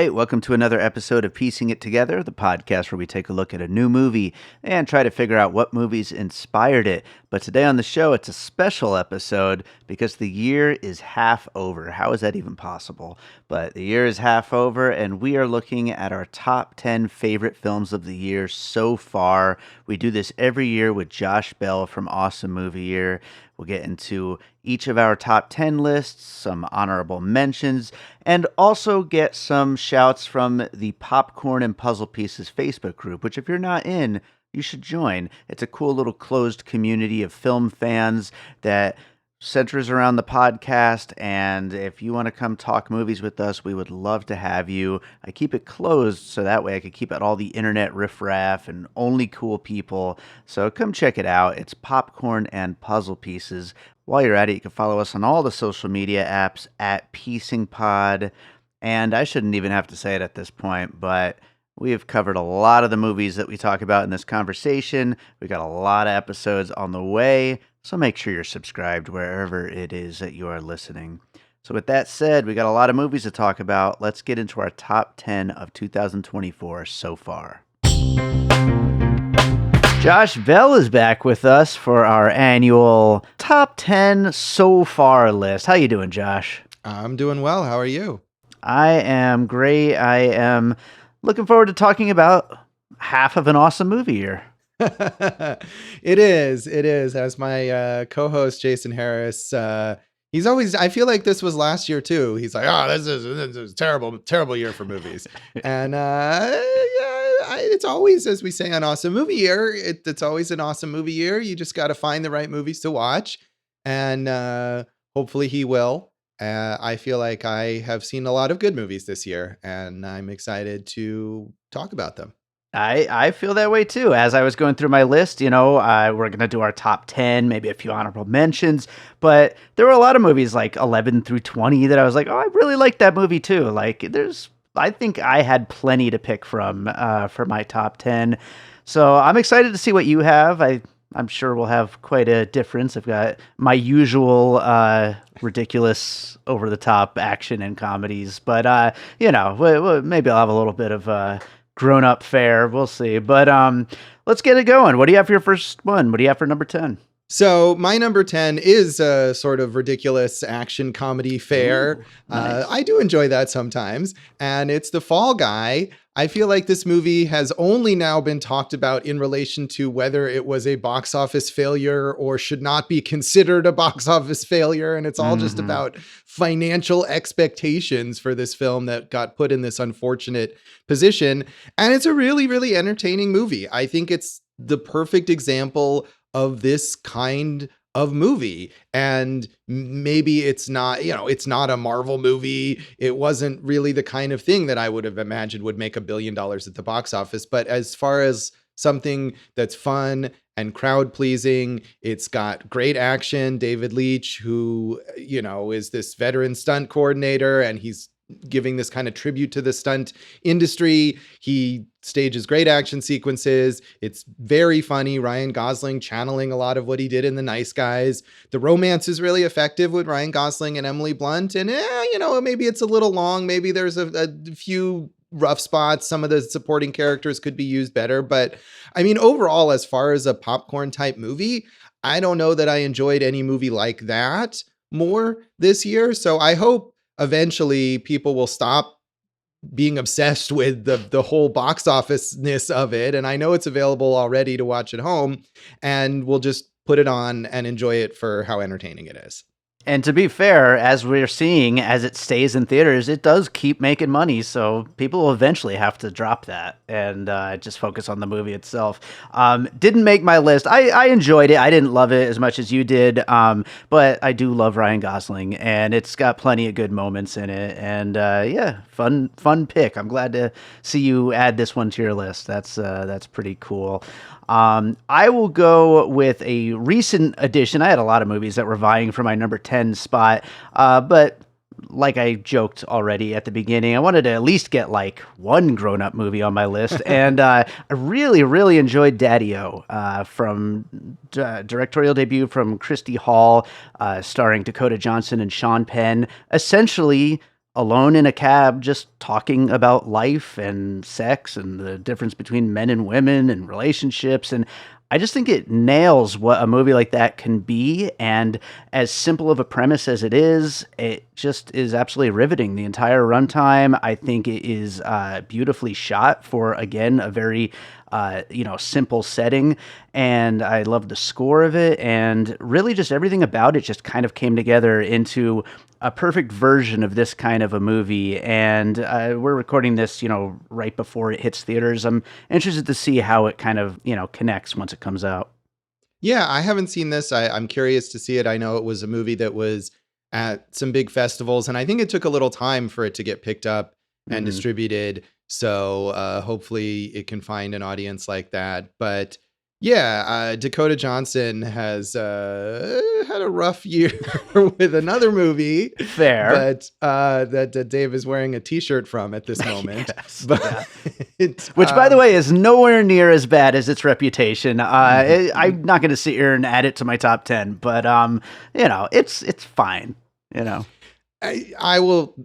Great. Welcome to another episode of Piecing It Together, the podcast where we take a look at a new movie and try to figure out what movies inspired it. But today on the show, it's a special episode because the year is half over. How is that even possible? But the year is half over, and we are looking at our top 10 favorite films of the year so far. We do this every year with Josh Bell from Awesome Movie Year. We'll get into each of our top 10 lists, some honorable mentions, and also get some shouts from the Popcorn and Puzzle Pieces Facebook group, which if you're not in, you should join. It's a cool little closed community of film fans that centers around the podcast, and if you want to come talk movies with us, we would love to have you. I keep it closed so that way I can keep it all the internet riffraff and only cool people. So come check it out. It's Popcorn and Puzzle Pieces. While you're at it, you can follow us on all the social media apps at Piecing Pod. And I shouldn't even have to say it at this point, but we have covered a lot of the movies that we talk about in this conversation. We got a lot of episodes on the way, so make sure you're subscribed wherever it is that you are listening. So with that said, we got a lot of movies to talk about. Let's get into our top 10 of 2024 so far. Josh Bell is back with us for our annual top 10 so far list. How you doing, Josh? I'm doing well. How are you? I am great. I am looking forward to talking about half of an awesome movie year. It is. As my co-host Jason Harris, he's always. I feel like this was last year too. He's like, "Oh, this is terrible year for movies." And it's always, as we say on Awesome Movie Year, it's always an awesome movie year. You just got to find the right movies to watch, and hopefully he will. I feel like I have seen a lot of good movies this year, and I'm excited to talk about them. I feel that way too. As I was going through my list, we're going to do our top 10, maybe a few honorable mentions, but there were a lot of movies like 11 through 20 that I was like, oh, I really like that movie too. Like I think I had plenty to pick from for my top 10. So I'm excited to see what you have. I'm sure we'll have quite a difference. I've got my usual ridiculous, over-the-top action and comedies, but maybe I'll have a little bit of grown-up fare. We'll see. But let's get it going. What do you have for your first one? What do you have for number 10? So my number 10 is a sort of ridiculous action comedy fare. Ooh, nice. I do enjoy that sometimes. And it's The Fall Guy. I feel like this movie has only now been talked about in relation to whether it was a box office failure or should not be considered a box office failure. And it's all just about financial expectations for this film that got put in this unfortunate position. And it's a really, really entertaining movie. I think it's the perfect example of this kind of movie. And maybe it's not a Marvel movie. It wasn't really the kind of thing that I would have imagined would make $1 billion at the box office. But as far as something that's fun and crowd pleasing, it's got great action. David Leitch, who, is this veteran stunt coordinator, and he's giving this kind of tribute to the stunt industry. He stages great action sequences. It's very funny. Ryan Gosling channeling a lot of what he did in The Nice Guys. The romance is really effective with Ryan Gosling and Emily Blunt. And, maybe it's a little long. Maybe there's a few rough spots. Some of the supporting characters could be used better. But I mean, overall, as far as a popcorn type movie, I don't know that I enjoyed any movie like that more this year. So I hope eventually people will stop being obsessed with the whole box office-ness of it. And I know it's available already to watch at home, and we'll just put it on and enjoy it for how entertaining it is. And to be fair, as we're seeing, as it stays in theaters, it does keep making money. So people will eventually have to drop that and just focus on the movie itself. Didn't make my list. I enjoyed it. I didn't love it as much as you did. But I do love Ryan Gosling, and it's got plenty of good moments in it. And fun pick. I'm glad to see you add this one to your list. That's pretty cool. I will go with a recent addition. I had a lot of movies that were vying for my number 10 spot, but like I joked already at the beginning, I wanted to at least get like one grown-up movie on my list, and I really, really enjoyed Daddy-O, from directorial debut from Christy Hall, starring Dakota Johnson and Sean Penn. Essentially, alone in a cab just talking about life and sex and the difference between men and women and relationships. And I just think it nails what a movie like that can be. And as simple of a premise as it just is absolutely riveting. The entire runtime, I think it is beautifully shot for, again, a very simple setting. And I love the score of it. And really just everything about it just kind of came together into a perfect version of this kind of a movie. And we're recording this, right before it hits theaters. I'm interested to see how it kind of, connects once it comes out. Yeah, I haven't seen this. I'm curious to see it. I know it was a movie that was at some big festivals, and I think it took a little time for it to get picked up and Hmm. distributed. So hopefully it can find an audience like that. But yeah, Dakota Johnson has had a rough year with another movie, Fair. but that Dave is wearing a T-shirt from at this moment. Yes. Yeah. But Which, by the way, is nowhere near as bad as its reputation. I'm not going to sit here and add it to my top 10, but it's fine. You know. I will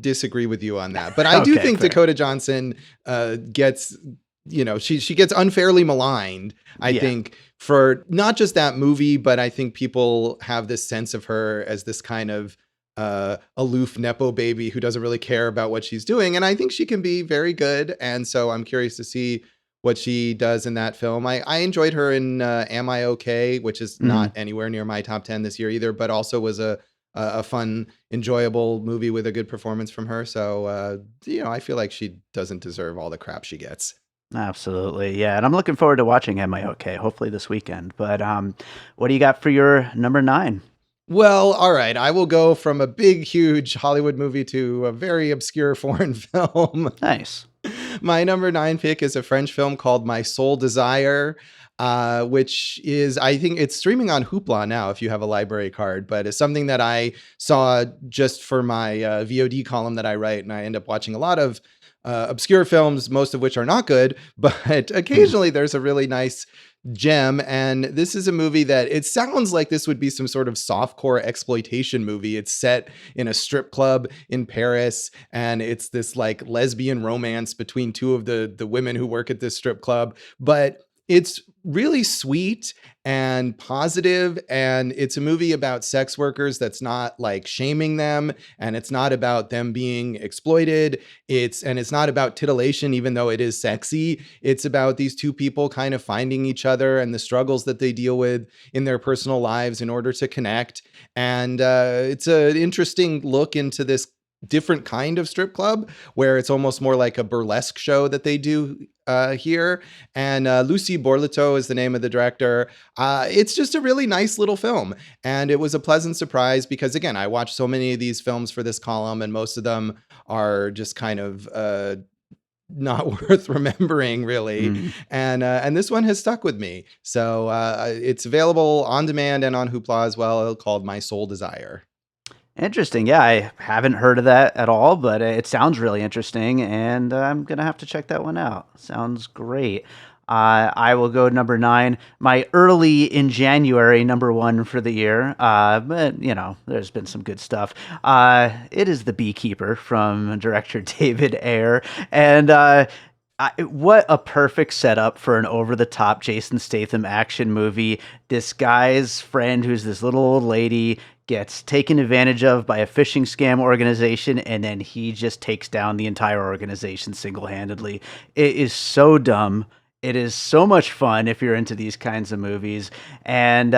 disagree with you on that, but I do Okay, think fair. Dakota Johnson gets, she gets unfairly maligned. I Yeah. think for not just that movie, but I think people have this sense of her as this kind of aloof nepo baby who doesn't really care about what she's doing, and I think she can be very good. And so I'm curious to see what she does in that film. I enjoyed her in Am I Okay, which is Mhm. not anywhere near my top 10 this year either, but also was a fun, enjoyable movie with a good performance from her. So, I feel like she doesn't deserve all the crap she gets. Absolutely. Yeah. And I'm looking forward to watching Am I Okay? Hopefully this weekend. But what do you got for your number 9? Well, all right. I will go from a big, huge Hollywood movie to a very obscure foreign film. Nice. My number 9 pick is a French film called My Soul Desire, which is, I think it's streaming on Hoopla now if you have a library card, but it's something that I saw just for my VOD column that I write. And I end up watching a lot of obscure films, most of which are not good, but occasionally there's a really nice gem. And this is a movie that it sounds like this would be some sort of softcore exploitation movie. It's set in a strip club in Paris, and it's this like lesbian romance between two of the women who work at this strip club. But it's really sweet and positive, and it's a movie about sex workers that's not like shaming them, and it's not about them being exploited. It's not about titillation, even though it is sexy. It's about these two people kind of finding each other and the struggles that they deal with in their personal lives in order to connect. And it's an interesting look into this different kind of strip club where it's almost more like a burlesque show that they do here. And Lucy Borleto is the name of the director. It's just a really nice little film. And it was a pleasant surprise because, again, I watched so many of these films for this column, and most of them are just kind of not worth remembering, really. Mhm. And this one has stuck with me. So it's available on demand and on Hoopla as well, called My Soul Desire. Interesting. Yeah, I haven't heard of that at all, but it sounds really interesting, and I'm gonna have to check that one out. Sounds great. I will go number 9. My early in January number 1 for the year. But there's been some good stuff. It is The Beekeeper from director David Ayer, and what a perfect setup for an over-the-top Jason Statham action movie. This guy's friend, who's this little old lady, gets taken advantage of by a phishing scam organization, and then he just takes down the entire organization single-handedly. It is so dumb. It is so much fun if you're into these kinds of movies. And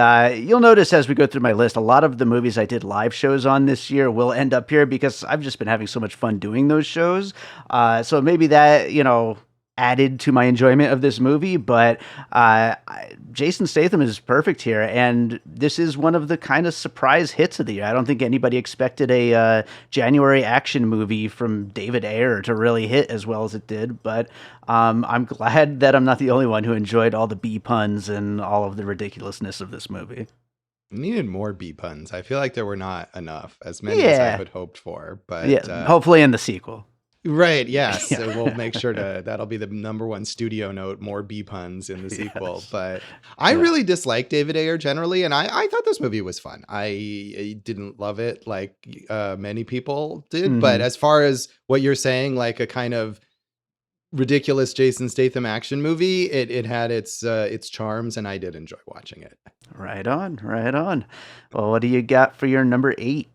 you'll notice as we go through my list, a lot of the movies I did live shows on this year will end up here because I've just been having so much fun doing those shows. So maybe that, added to my enjoyment of this movie, but Jason Statham is perfect here, and this is one of the kind of surprise hits of the year. I don't think anybody expected a January action movie from David Ayer to really hit as well as it did, but I'm glad that I'm not the only one who enjoyed all the bee puns and all of the ridiculousness of this movie. Needed more bee puns. I feel like there were not enough, as many as I Yeah, had hoped for. yeah. But Hopefully in the sequel. Right. Yes. So we'll make Yeah. sure that'll be the number one studio note, more B puns in the sequel. Yes. But I Yeah. really dislike David Ayer generally. And I thought this movie was fun. I didn't love it like many people did. But Hmm. as far as what you're saying, like a kind of ridiculous Jason Statham action movie, it had its charms and I did enjoy watching it. Right on. Right on. Well, what do you got for your number 8?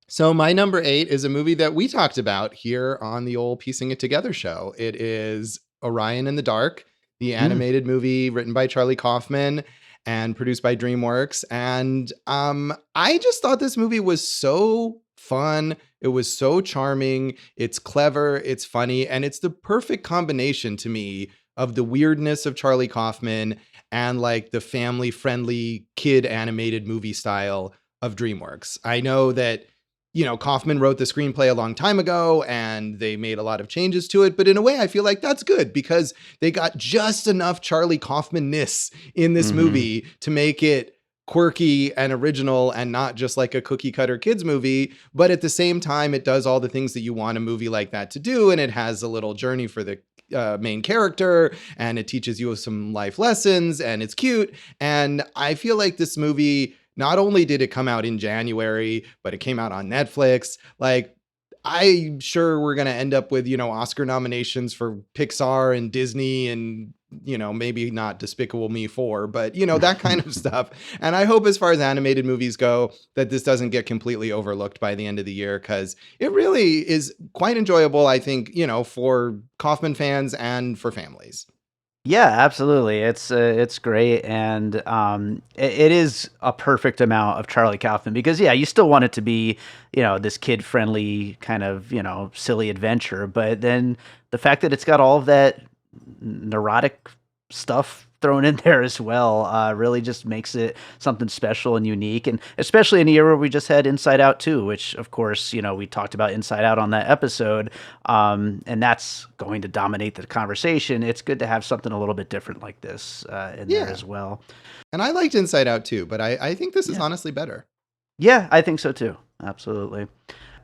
So my number 8 is a movie that we talked about here on the old Piecing It Together show. It is Orion in the Dark, the Mm. animated movie written by Charlie Kaufman and produced by DreamWorks. And I just thought this movie was so fun. It was so charming. It's clever, it's funny, and it's the perfect combination to me of the weirdness of Charlie Kaufman and like the family-friendly kid animated movie style of DreamWorks. I know that Kaufman wrote the screenplay a long time ago and they made a lot of changes to it. But in a way, I feel like that's good because they got just enough Charlie Kaufman-ness in this Hmm. movie to make it quirky and original and not just like a cookie cutter kids movie. But at the same time, it does all the things that you want a movie like that to do. And it has a little journey for the main character and it teaches you some life lessons and it's cute. And I feel like this movie, not only did it come out in January, but it came out on Netflix. Like, I'm sure we're going to end up with, Oscar nominations for Pixar and Disney and, maybe not Despicable Me 4, but, that kind of stuff. And I hope, as far as animated movies go, that this doesn't get completely overlooked by the end of the year because it really is quite enjoyable, I think, for Kaufman fans and for families. Yeah, absolutely. It's great, and it is a perfect amount of Charlie Kaufman because yeah, you still want it to be this kid friendly kind of silly adventure, but then the fact that it's got all of that neurotic stuff thrown in there as well really just makes it something special and unique, and especially in a year where we just had Inside Out 2, which of course we talked about Inside Out on that episode, and that's going to dominate the conversation. It's good to have something a little bit different like this in there Yeah. as well. And I liked Inside Out too, but I think this is Yeah. honestly better. Yeah, I think so too. Absolutely.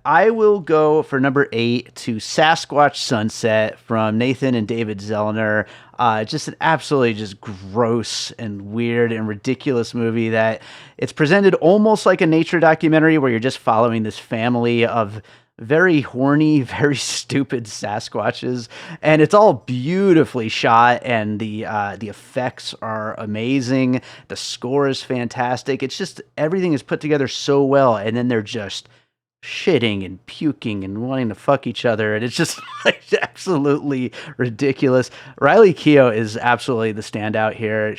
I will go for number 8 to Sasquatch Sunset from Nathan and David Zellner. Just an absolutely just gross and weird and ridiculous movie that it's presented almost like a nature documentary where you're just following this family of very horny, very stupid Sasquatches, and it's all beautifully shot, and the effects are amazing. The score is fantastic. It's just everything is put together so well, and then they're just shitting and puking and wanting to fuck each other, and it's just like absolutely ridiculous. Riley Keough is absolutely the standout here.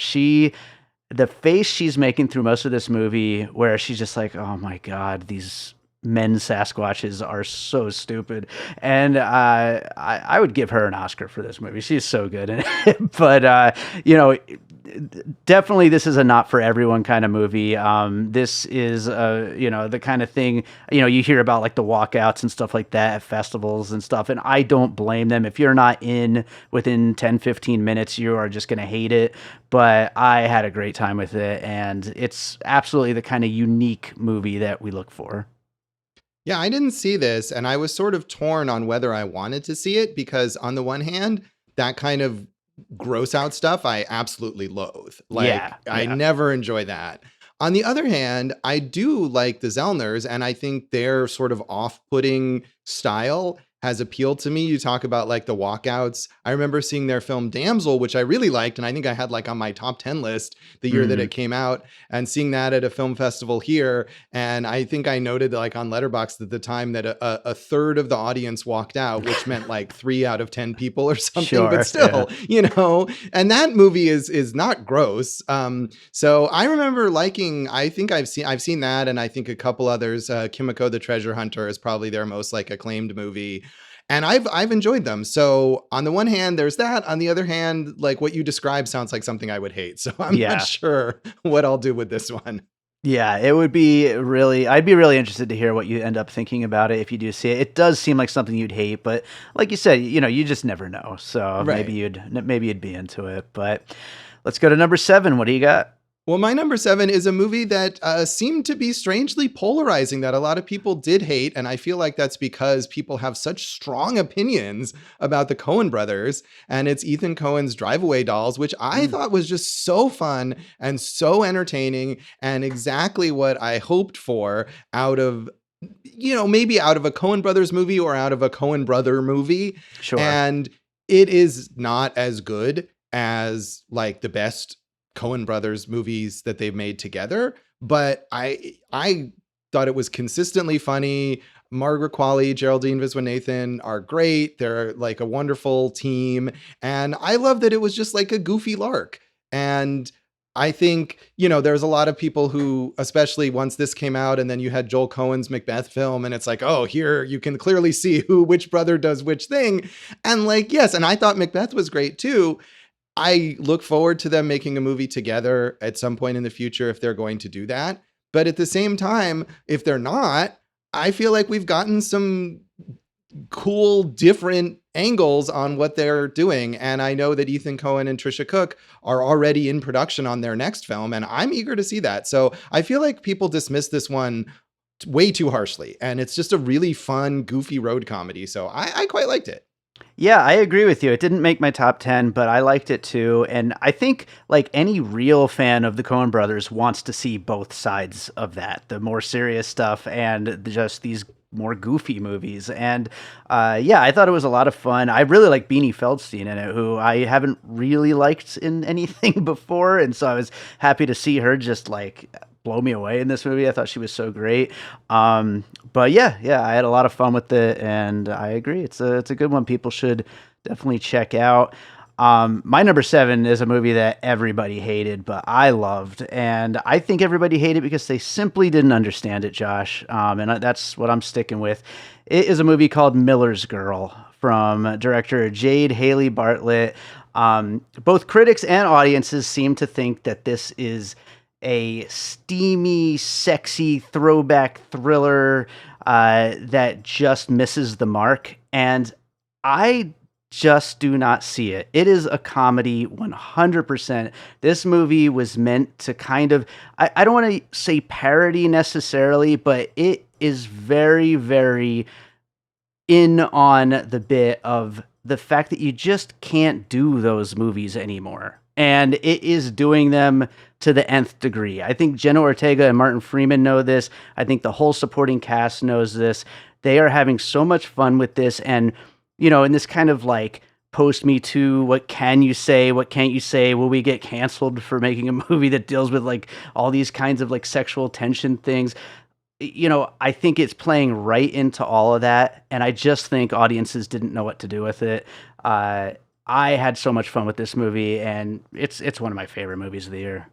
The face she's making through most of this movie, where she's just like, "Oh my god, these men Sasquatches are so stupid," and I would give her an Oscar for this movie. She's so good in it. But you know, definitely this is a not for everyone kind of movie. This is the kind of thing you hear about, like the walkouts and stuff like that at festivals and stuff, and I don't blame them. If you're not in within 10-15 minutes, you are just going to hate it. But I had a great time with it, and it's absolutely the kind of unique movie that we look for. Yeah, I didn't see this, and I was sort of torn on whether I wanted to see it because, on the one hand, that kind of gross out stuff I absolutely loathe. Like, Yeah, I yeah. never enjoy that. On the other hand, I do like the Zellners, and I think their sort of off putting style has appealed to me. You talk about like the walkouts. I remember seeing their film Damsel, which I really liked, and I think I had like on my top 10 list the year that Mhm. it came out, and seeing that at a film festival here. And I think I noted like on Letterboxd at the time that a third of the audience walked out, which meant like 3 out of 10 people or something. But Sure, yeah. still, and that movie is not gross. So I remember liking. I think I've seen that, and I think a couple others. Kimiko the Treasure Hunter is probably their most like acclaimed movie. And I've enjoyed them. So on the one hand, there's that. On the other hand, like what you described sounds like something I would hate. So I'm not Yeah. sure what I'll do with this one. Yeah, it would be really I'd be really interested to hear what you end up thinking about it if you do see it. It does seem like something you'd hate, but like you said, you just never know. So maybe Right. you'd be into it. But let's go to number 7. What do you got? Well, my number seven is a movie that seemed to be strangely polarizing that a lot of people did hate. And I feel like that's because people have such strong opinions about the Coen brothers. And it's Ethan Coen's Drive Away Dolls, which I Mm, thought was just so fun and so entertaining and exactly what I hoped for out of, maybe out of a Coen brothers movie or out of a Coen brother movie. sure. And it is not as good as like the best Coen brothers movies that they've made together, but I thought it was consistently funny. Margaret Qualley, Geraldine Viswanathan are great. They're like a wonderful team, and I love that it was just like a goofy lark. And I think, there's a lot of people who, especially once this came out and then you had Joel Coen's Macbeth film, and it's like, oh, here you can clearly see which brother does which thing. And like, yes, and I thought Macbeth was great too. I look forward to them making a movie together at some point in the future if they're going to do that. But at the same time, if they're not, I feel like we've gotten some cool, different angles on what they're doing. And I know that Ethan Coen and Trisha Cook are already in production on their next film, and I'm eager to see that. So I feel like people dismiss this one way too harshly. And it's just a really fun, goofy road comedy. So I quite liked it. Yeah, I agree with you. It didn't make my top 10, but I liked it too. And I think, like any real fan of the Coen brothers, wants to see both sides of that, the more serious stuff and just these more goofy movies. And yeah, I thought it was a lot of fun. I really like Beanie Feldstein in it, who I haven't really liked in anything before. And so I was happy to see her just like blow me away in this movie. I thought she was so great. But yeah, I had a lot of fun with it, and I agree. It's a good one. People should definitely check out. My number seven is a movie that everybody hated, but I loved, and I think everybody hated because they simply didn't understand it, Josh. And that's what I'm sticking with. It is a movie called Miller's Girl from director Jade Haley Bartlett. Both critics and audiences seem to think that this is a steamy, sexy throwback thriller that just misses the mark. And I just do not see it. It is a comedy 100%. This movie was meant to kind of, I don't want to say parody necessarily, but it is very, very in on the bit of the fact that you just can't do those movies anymore. And it is doing them to the nth degree. I think Jenna Ortega and Martin Freeman know this. I think the whole supporting cast knows this. They are having so much fun with this. And, in this kind of like post Me Too, what can you say? What can't you say? Will we get canceled for making a movie that deals with like all these kinds of like sexual tension things? I think it's playing right into all of that. And I just think audiences didn't know what to do with it. I had so much fun with this movie, and it's one of my favorite movies of the year.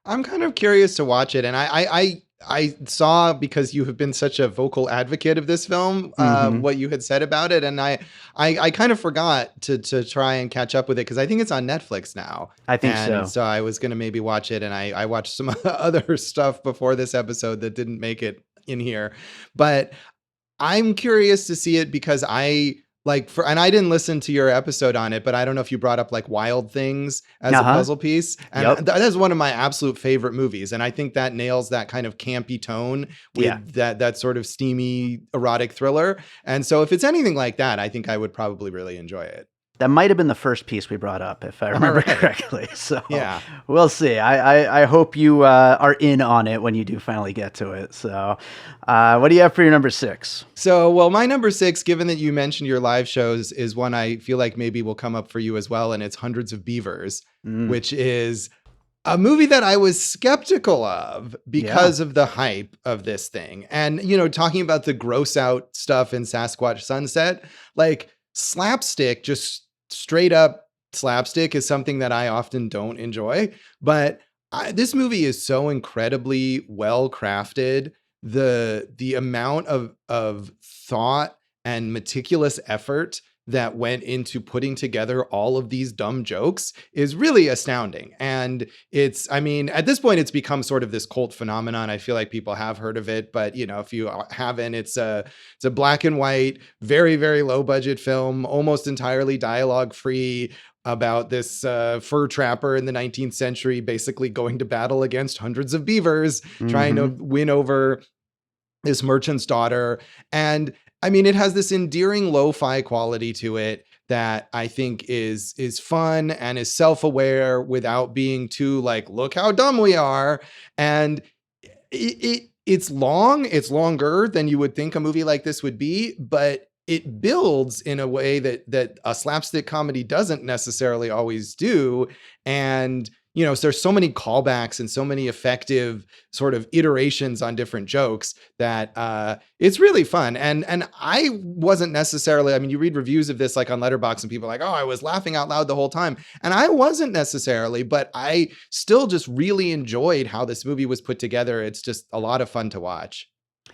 I'm kind of curious to watch it, and I saw, because you have been such a vocal advocate of this film, Hmm. what you had said about it, and I kind of forgot to try and catch up with it because I think it's on Netflix now, I think and so. so I was going to maybe watch it, and I watched some other stuff before this episode that didn't make it in here, but I'm curious to see it because and I didn't listen to your episode on it, but I don't know if you brought up like Wild Things as Uh a huh. puzzle piece. And Yep. that is one of my absolute favorite movies. And I think that nails that kind of campy tone Yeah. with that sort of steamy erotic thriller. And so if it's anything like that, I think I would probably really enjoy it. That might have been the first piece we brought up, if I All remember right. correctly. So Yeah. we'll see. I hope you are in on it when you do finally get to it. So, what do you have for your number six? So, well, my number six, given that you mentioned your live shows, is one I feel like maybe will come up for you as well. And it's Hundreds of Beavers, Mm, which is a movie that I was skeptical of yeah. because of the hype of this thing. And, talking about the gross out stuff in Sasquatch Sunset, like slapstick, just straight up slapstick is something that I often don't enjoy. But this movie is so incredibly well crafted. The amount of thought and meticulous effort that went into putting together all of these dumb jokes is really astounding. And I mean, at this point, it's become sort of this cult phenomenon. I feel like people have heard of it, but if you haven't, it's a black and white, very, very low budget film, almost entirely dialogue free, about this fur trapper in the 19th century, basically going to battle against hundreds of beavers, trying to win over this merchant's daughter. And I mean, it has this endearing lo-fi quality to it that I think is fun and is self-aware without being too like, look how dumb we are. And it's long, it's longer than you would think a movie like this would be, but it builds in a way that a slapstick comedy doesn't necessarily always do. And so there's so many callbacks and so many effective sort of iterations on different jokes that it's really fun. And I wasn't necessarily, I mean, you read reviews of this like on Letterboxd and people are like, oh, I was laughing out loud the whole time. And I wasn't necessarily, but I still just really enjoyed how this movie was put together. It's just a lot of fun to watch.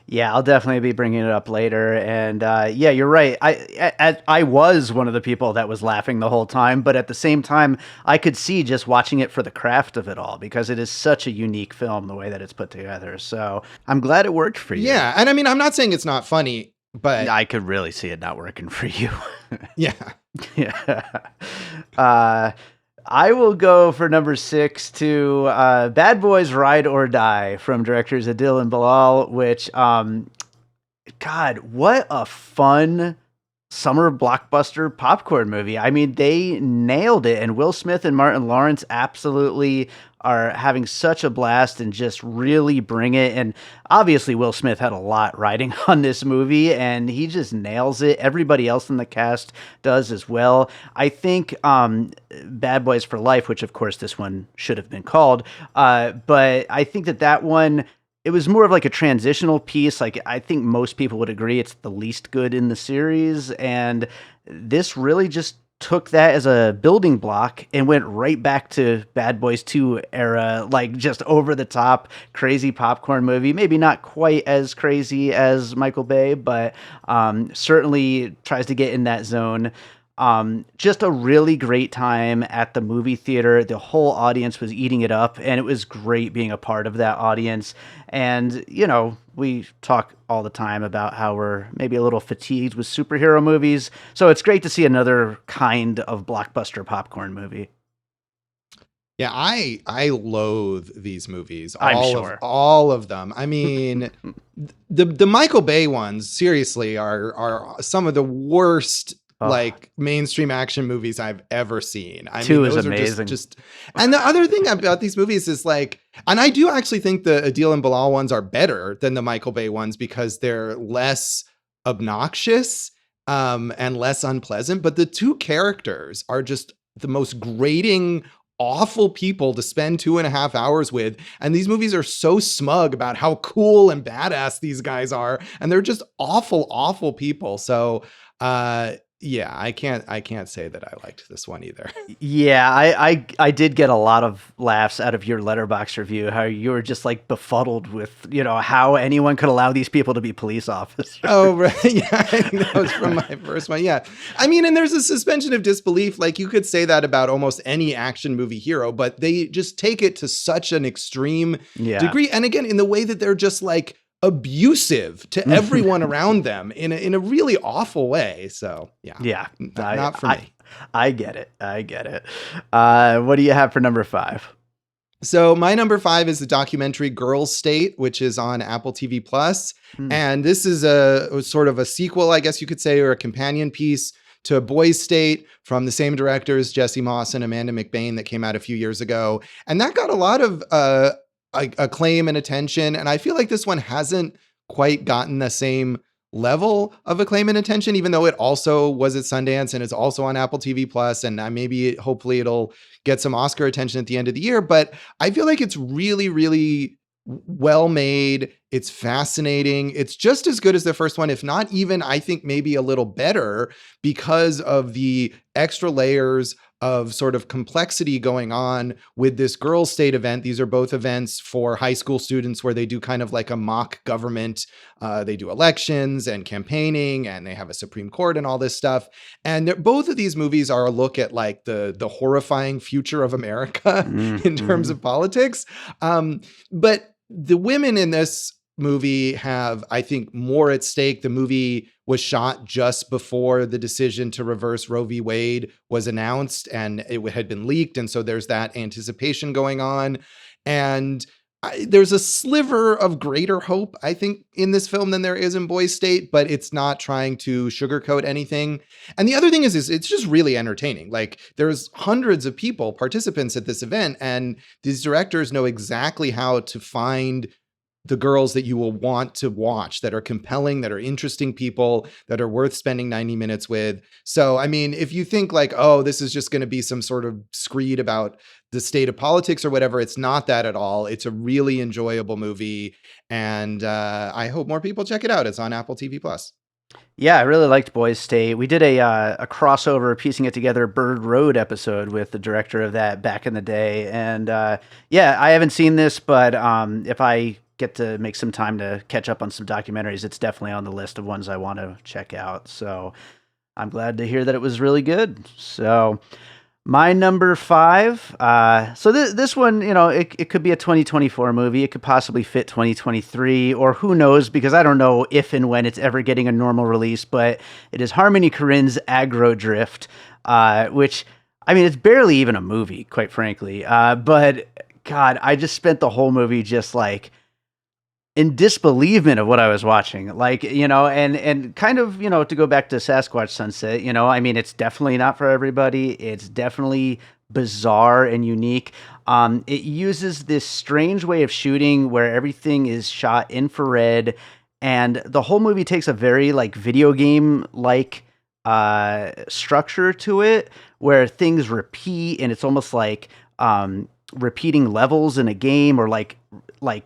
Yeah, I'll definitely be bringing it up later. And yeah, you're right. I was one of the people that was laughing the whole time, but at the same time, I could see just watching it for the craft of it all because it is such a unique film the way that it's put together. So I'm glad it worked for you. Yeah, and I mean, I'm not saying it's not funny, but I could really see it not working for you. Yeah. Yeah. I will go for number 6 to Bad Boys Ride or Die from directors Adil and Bilal, which, God, what a fun summer blockbuster popcorn movie. I mean, they nailed it, and Will Smith and Martin Lawrence absolutely are having such a blast and just really bring it. And obviously Will Smith had a lot riding on this movie and he just nails it. Everybody else in the cast does as well. I think Bad Boys for Life, which of course this one should have been called, but I think that one, it was more of like a transitional piece. Like I think most people would agree it's the least good in the series, and this really just took that as a building block and went right back to Bad Boys 2 era, like just over the top, crazy popcorn movie. Maybe not quite as crazy as Michael Bay, but certainly tries to get in that zone. Just a really great time at the movie theater. The whole audience was eating it up, and it was great being a part of that audience. And, we talk all the time about how we're maybe a little fatigued with superhero movies. So it's great to see another kind of blockbuster popcorn movie. Yeah, I loathe these movies. I'm sure. All of them. I mean, the Michael Bay ones seriously are some of the worst like mainstream action movies I've ever seen. I Two mean, is those amazing. Are just and the other thing about these movies is like, and I do actually think the Adil and Bilal ones are better than the Michael Bay ones because they're less obnoxious and less unpleasant. But the two characters are just the most grating, awful people to spend 2.5 hours with. And these movies are so smug about how cool and badass these guys are. And they're just awful, awful people. So, yeah, I can't say that I liked this one either. Yeah, I did get a lot of laughs out of your Letterboxd review, how you were just like befuddled with, how anyone could allow these people to be police officers. Oh, right. Yeah, I think that was from my first one. Yeah. I mean, and there's a suspension of disbelief. Like you could say that about almost any action movie hero, but they just take it to such an extreme degree. And again, in the way that they're just like abusive to everyone around them in a really awful way. So yeah, not for me. I get it. What do you have for number 5? So my number 5 is the documentary Girls State, which is on Apple TV Plus. And this is a sort of a sequel, I guess you could say, or a companion piece to Boys State from the same directors, Jesse Moss and Amanda McBain, that came out a few years ago. And that got a lot of acclaim and attention. And I feel like this one hasn't quite gotten the same level of acclaim and attention, even though it also was at Sundance and is also on Apple TV Plus. And hopefully it'll get some Oscar attention at the end of the year. But I feel like it's really, really well made. It's fascinating. It's just as good as the first one, if not even, I think maybe a little better because of the extra layers of sort of complexity going on with this girls' state event. These are both events for high school students where they do kind of like a mock government. They do elections and campaigning, and they have a Supreme Court and all this stuff. And both of these movies are a look at like the horrifying future of America in terms Mm-hmm. of politics. But the women in this movie have, I think, more at stake. The movie was shot just before the decision to reverse Roe v. Wade was announced, and it had been leaked. And so there's that anticipation going on. And there's a sliver of greater hope, I think, in this film than there is in Boys State, but it's not trying to sugarcoat anything. And the other thing is it's just really entertaining. Like, there's hundreds of people, participants at this event, and these directors know exactly how to find the girls that you will want to watch, that are compelling, that are interesting people, that are worth spending 90 minutes with. So, I mean, if you think like, oh, this is just going to be some sort of screed about the state of politics or whatever, it's not that at all. It's a really enjoyable movie. And I hope more people check it out. It's on Apple TV Plus. Yeah, I really liked Boys State. We did a crossover piecing it together Bird Road episode with the director of that back in the day. And yeah, I haven't seen this, but if I get to make some time to catch up on some documentaries, it's definitely on the list of ones I want to check out. So I'm glad to hear that it was really good. So my number 5. So this one, it could be a 2024 movie. It could possibly fit 2023, or who knows, because I don't know if and when it's ever getting a normal release, but it is Harmony Korine's Aggro Drift, which, I mean, it's barely even a movie, quite frankly. But God, I just spent the whole movie just like in disbelievement of what I was watching. Like, and kind of, to go back to Sasquatch Sunset, I mean, it's definitely not for everybody. It's definitely bizarre and unique. It uses this strange way of shooting where everything is shot infrared, and the whole movie takes a very like video game like structure to it, where things repeat, and it's almost like repeating levels in a game, or like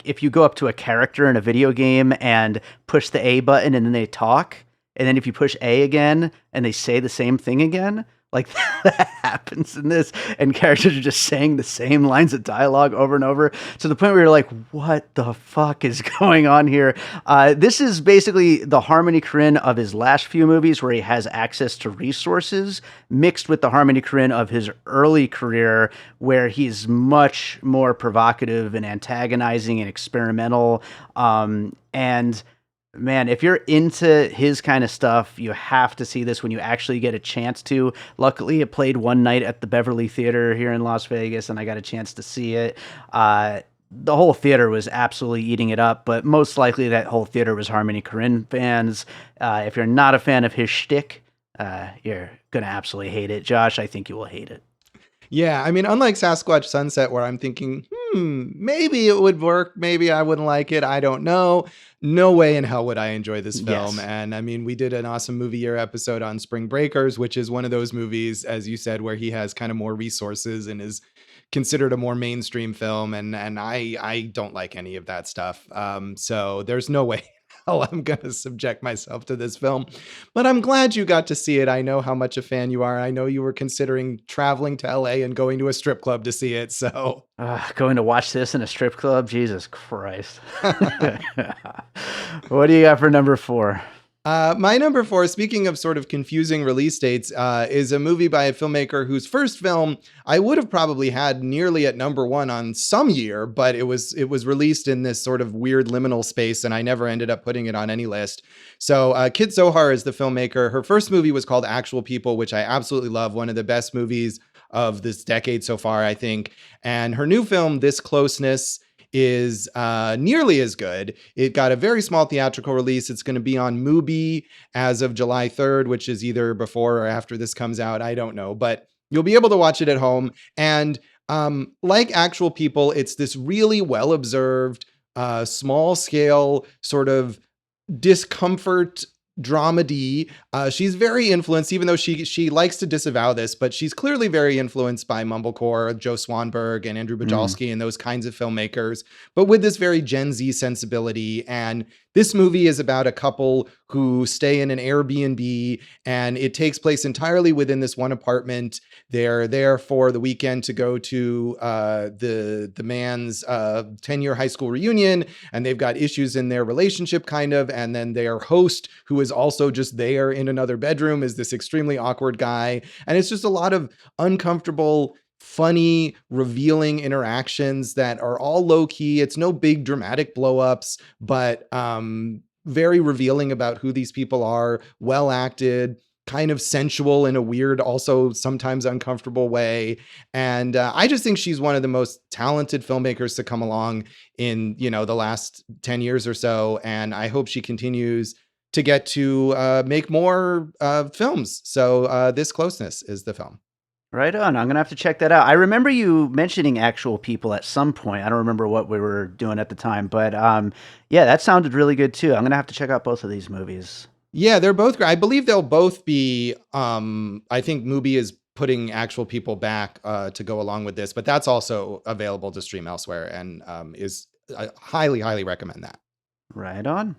if you go up to a character in a video game and push the A button and then they talk, and then if you push A again and they say the same thing again, like that happens in this, and characters are just saying the same lines of dialogue over and over, to the point where you're like, what the fuck is going on here? This is basically the Harmony Korine of his last few movies, where he has access to resources, mixed with the Harmony Korine of his early career, where he's much more provocative and antagonizing and experimental. And man, if you're into his kind of stuff, you have to see this when you actually get a chance to. Luckily, it played one night at the Beverly Theater here in Las Vegas, and I got a chance to see it. The whole theater was absolutely eating it up, but most likely that whole theater was Harmony Korine fans. If you're not a fan of his shtick, you're going to absolutely hate it. Josh, I think you will hate it. Yeah, I mean, unlike Sasquatch Sunset, where I'm thinking, maybe it would work, maybe I wouldn't like it, I don't know. No way in hell would I enjoy this film. Yes. And I mean, we did an awesome movie year episode on Spring Breakers, which is one of those movies, as you said, where he has kind of more resources and is considered a more mainstream film. And I don't like any of that stuff. So there's no way I'm going to subject myself to this film. But I'm glad you got to see it. I know how much a fan you are. I know you were considering traveling to LA and going to a strip club to see it. So going to watch this in a strip club? Jesus Christ. What do you got for number 4? My number 4, speaking of sort of confusing release dates, is a movie by a filmmaker whose first film I would have probably had nearly at number 1 on some year, but it was released in this sort of weird liminal space, and I never ended up putting it on any list. So Kit Zohar is the filmmaker. Her first movie was called Actual People, which I absolutely love. One of the best movies of this decade so far, I think. And her new film, This Closeness, is nearly as good. It got a very small theatrical release. It's going to be on Mubi as of July 3rd, which is either before or after this comes out. I don't know, but you'll be able to watch it at home. And like Actual People, it's this really well-observed, small scale sort of discomfort dramedy. She's very influenced, even though she likes to disavow this, but she's clearly very influenced by Mumblecore, Joe Swanberg and Andrew Bujalski and those kinds of filmmakers, but with this very Gen Z sensibility. And This movie is about a couple who stay in an Airbnb, and it takes place entirely within this one apartment. They're there for the weekend to go to the man's 10-year high school reunion, and they've got issues in their relationship, kind of. And then their host, who is also just there in another bedroom, is this extremely awkward guy. And it's just a lot of uncomfortable, funny, revealing interactions that are all low key. It's no big dramatic blow ups, but very revealing about who these people are, well acted, kind of sensual in a weird, also sometimes uncomfortable way. And I just think she's one of the most talented filmmakers to come along in, the last 10 years or so. And I hope she continues to get to make more films. So This Closeness is the film. Right on. I'm gonna have to check that out. I remember you mentioning actual people at some point. I don't remember what we were doing at the time, but yeah, that sounded really good too. I'm gonna have to check out both of these movies. Yeah, they're both great. I believe they'll both be. I think Mubi is putting actual people back to go along with this, but that's also available to stream elsewhere, and is I highly, highly recommend that. Right on.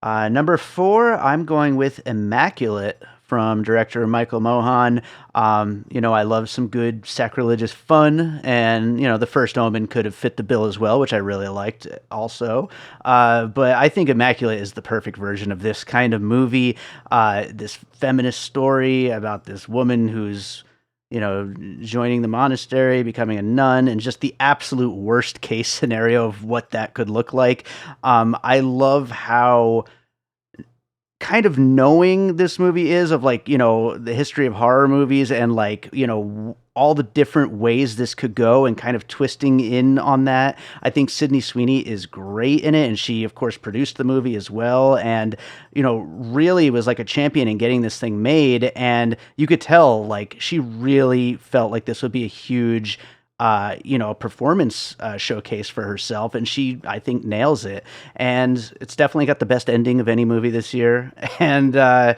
Number four, I'm going with Immaculate from director Michael Mohan. I love some good sacrilegious fun, and the First Omen could have fit the bill as well, which I really liked also. But I think Immaculate is the perfect version of this kind of movie. This feminist story about this woman who's joining the monastery, becoming a nun, and just the absolute worst case scenario of what that could look like. I love how kind of knowing this movie is of the history of horror movies and all the different ways this could go and kind of twisting in on that. I think Sydney Sweeney is great in it, and she of course produced the movie as well, and really was like a champion in getting this thing made. And you could tell she really felt like this would be a huge performance showcase for herself, and she, I think, nails it. And it's definitely got the best ending of any movie this year. And I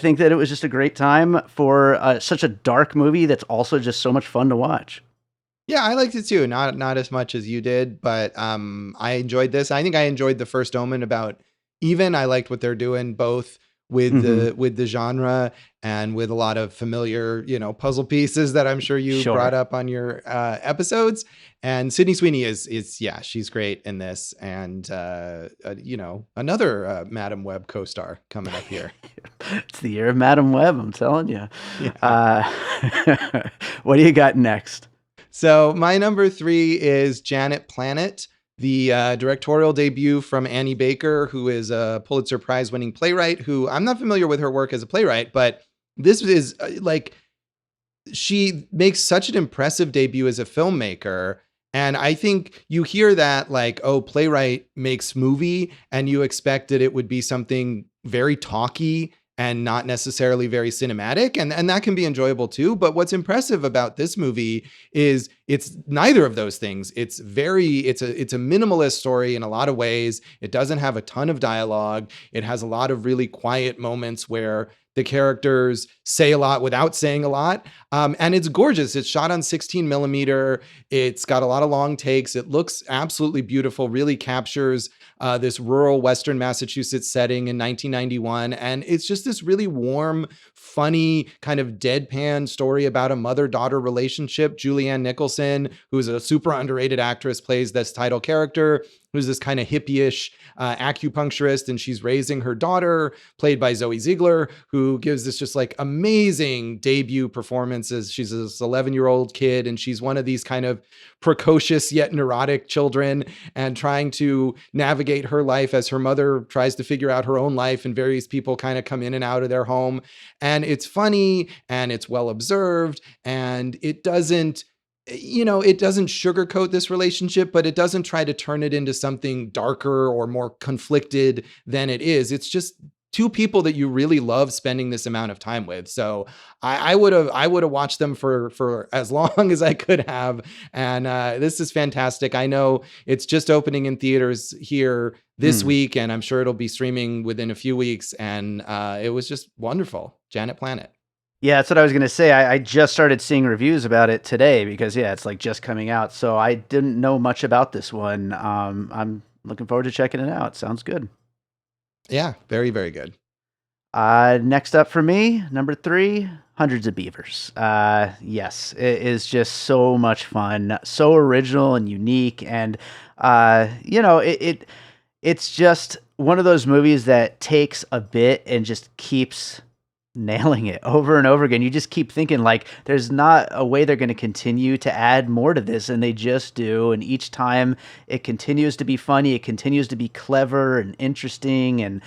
think that it was just a great time for such a dark movie that's also just so much fun to watch. Yeah, I liked it too. Not as much as you did, but I enjoyed this. I think I enjoyed the First Omen about even. I liked what they're doing both with the genre and with a lot of familiar, puzzle pieces that I'm sure you brought up on your episodes. And Sydney Sweeney is yeah, she's great in this. And another Madam Web co-star coming up here. It's the year of Madam Web, I'm telling you. Yeah. What do you got next? So my number 3 is Janet Planet, the directorial debut from Annie Baker, who is a Pulitzer Prize winning playwright, who I'm not familiar with her work as a playwright, but this is she makes such an impressive debut as a filmmaker. And I think you hear that playwright makes movie, and you expect that it would be something very talky and not necessarily very cinematic. And that can be enjoyable too. But what's impressive about this movie is it's neither of those things. It's a minimalist story in a lot of ways. It doesn't have a ton of dialogue. It has a lot of really quiet moments where the characters say a lot without saying a lot. And it's gorgeous. It's shot on 16 millimeter. It's got a lot of long takes. It looks absolutely beautiful, really captures this rural Western Massachusetts setting in 1991. And it's just this really warm, funny, kind of deadpan story about a mother-daughter relationship. Julianne Nicholson, who's a super underrated actress, plays this title character, who's this kind of hippie-ish acupuncturist, and she's raising her daughter, played by Zoe Ziegler, who gives this just amazing debut performances. She's this 11-year-old kid, and she's one of these kind of precocious yet neurotic children, and trying to navigate her life as her mother tries to figure out her own life, and various people kind of come in and out of their home. And it's funny, and it's well observed, and it doesn't sugarcoat this relationship, but it doesn't try to turn it into something darker or more conflicted than it is. It's just two people that you really love spending this amount of time with. So I would have watched them for as long as I could have. And this is fantastic. I know it's just opening in theaters here this week, and I'm sure it'll be streaming within a few weeks. And it was just wonderful. Janet Planet. Yeah, that's what I was going to say. I just started seeing reviews about it today because, it's just coming out. So I didn't know much about this one. I'm Looking forward to checking it out. Sounds good. Yeah, very, very good. Next up for me, number three, Hundreds of Beavers. Yes, it is just so much fun, so original and unique, and it's just one of those movies that takes a bit and just keeps nailing it over and over again. You just keep thinking like there's not a way they're going to continue to add more to this, and they just do. And each time it continues to be funny, it continues to be clever and interesting. And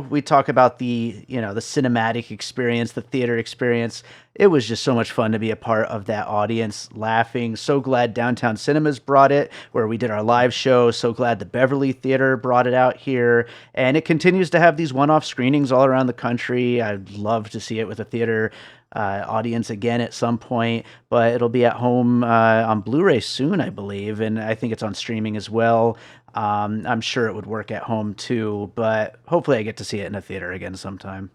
we talk about the cinematic experience, the theater experience. It was just so much fun to be a part of that audience, laughing. So glad Downtown Cinemas brought it, where we did our live show. So glad the Beverly Theater brought it out here, and it continues to have these one-off screenings all around the country. I'd love to see it with a theater audience again at some point, but it'll be at home on Blu-ray soon, I believe, and I think it's on streaming as well. I'm sure it would work at home too, but hopefully I get to see it in a theater again sometime.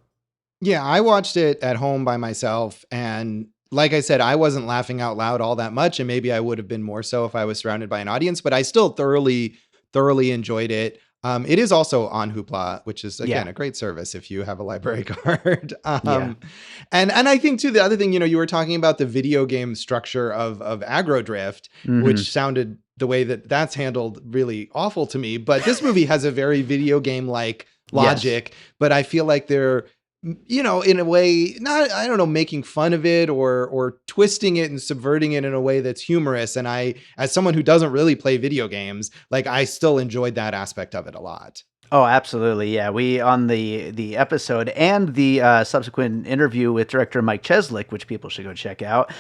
Yeah, I watched it at home by myself. And like I said, I wasn't laughing out loud all that much. And maybe I would have been more so if I was surrounded by an audience, but I still thoroughly, thoroughly enjoyed it. It is also on Hoopla, which is again Yeah, a great service if you have a library card. yeah. And I think too the other thing, you were talking about the video game structure of Aggro Drift, Hmm. which sounded the way that that's handled really awful to me. But this movie has a very video game like Yes. logic, but I feel like they're in a way, not, I don't know, making fun of it or twisting it and subverting it in a way that's humorous. And I, as someone who doesn't really play video games, like I still enjoyed that aspect of it a lot. Oh, absolutely. Yeah, we on the episode and the subsequent interview with director Mike Cheslick, which people should go check out.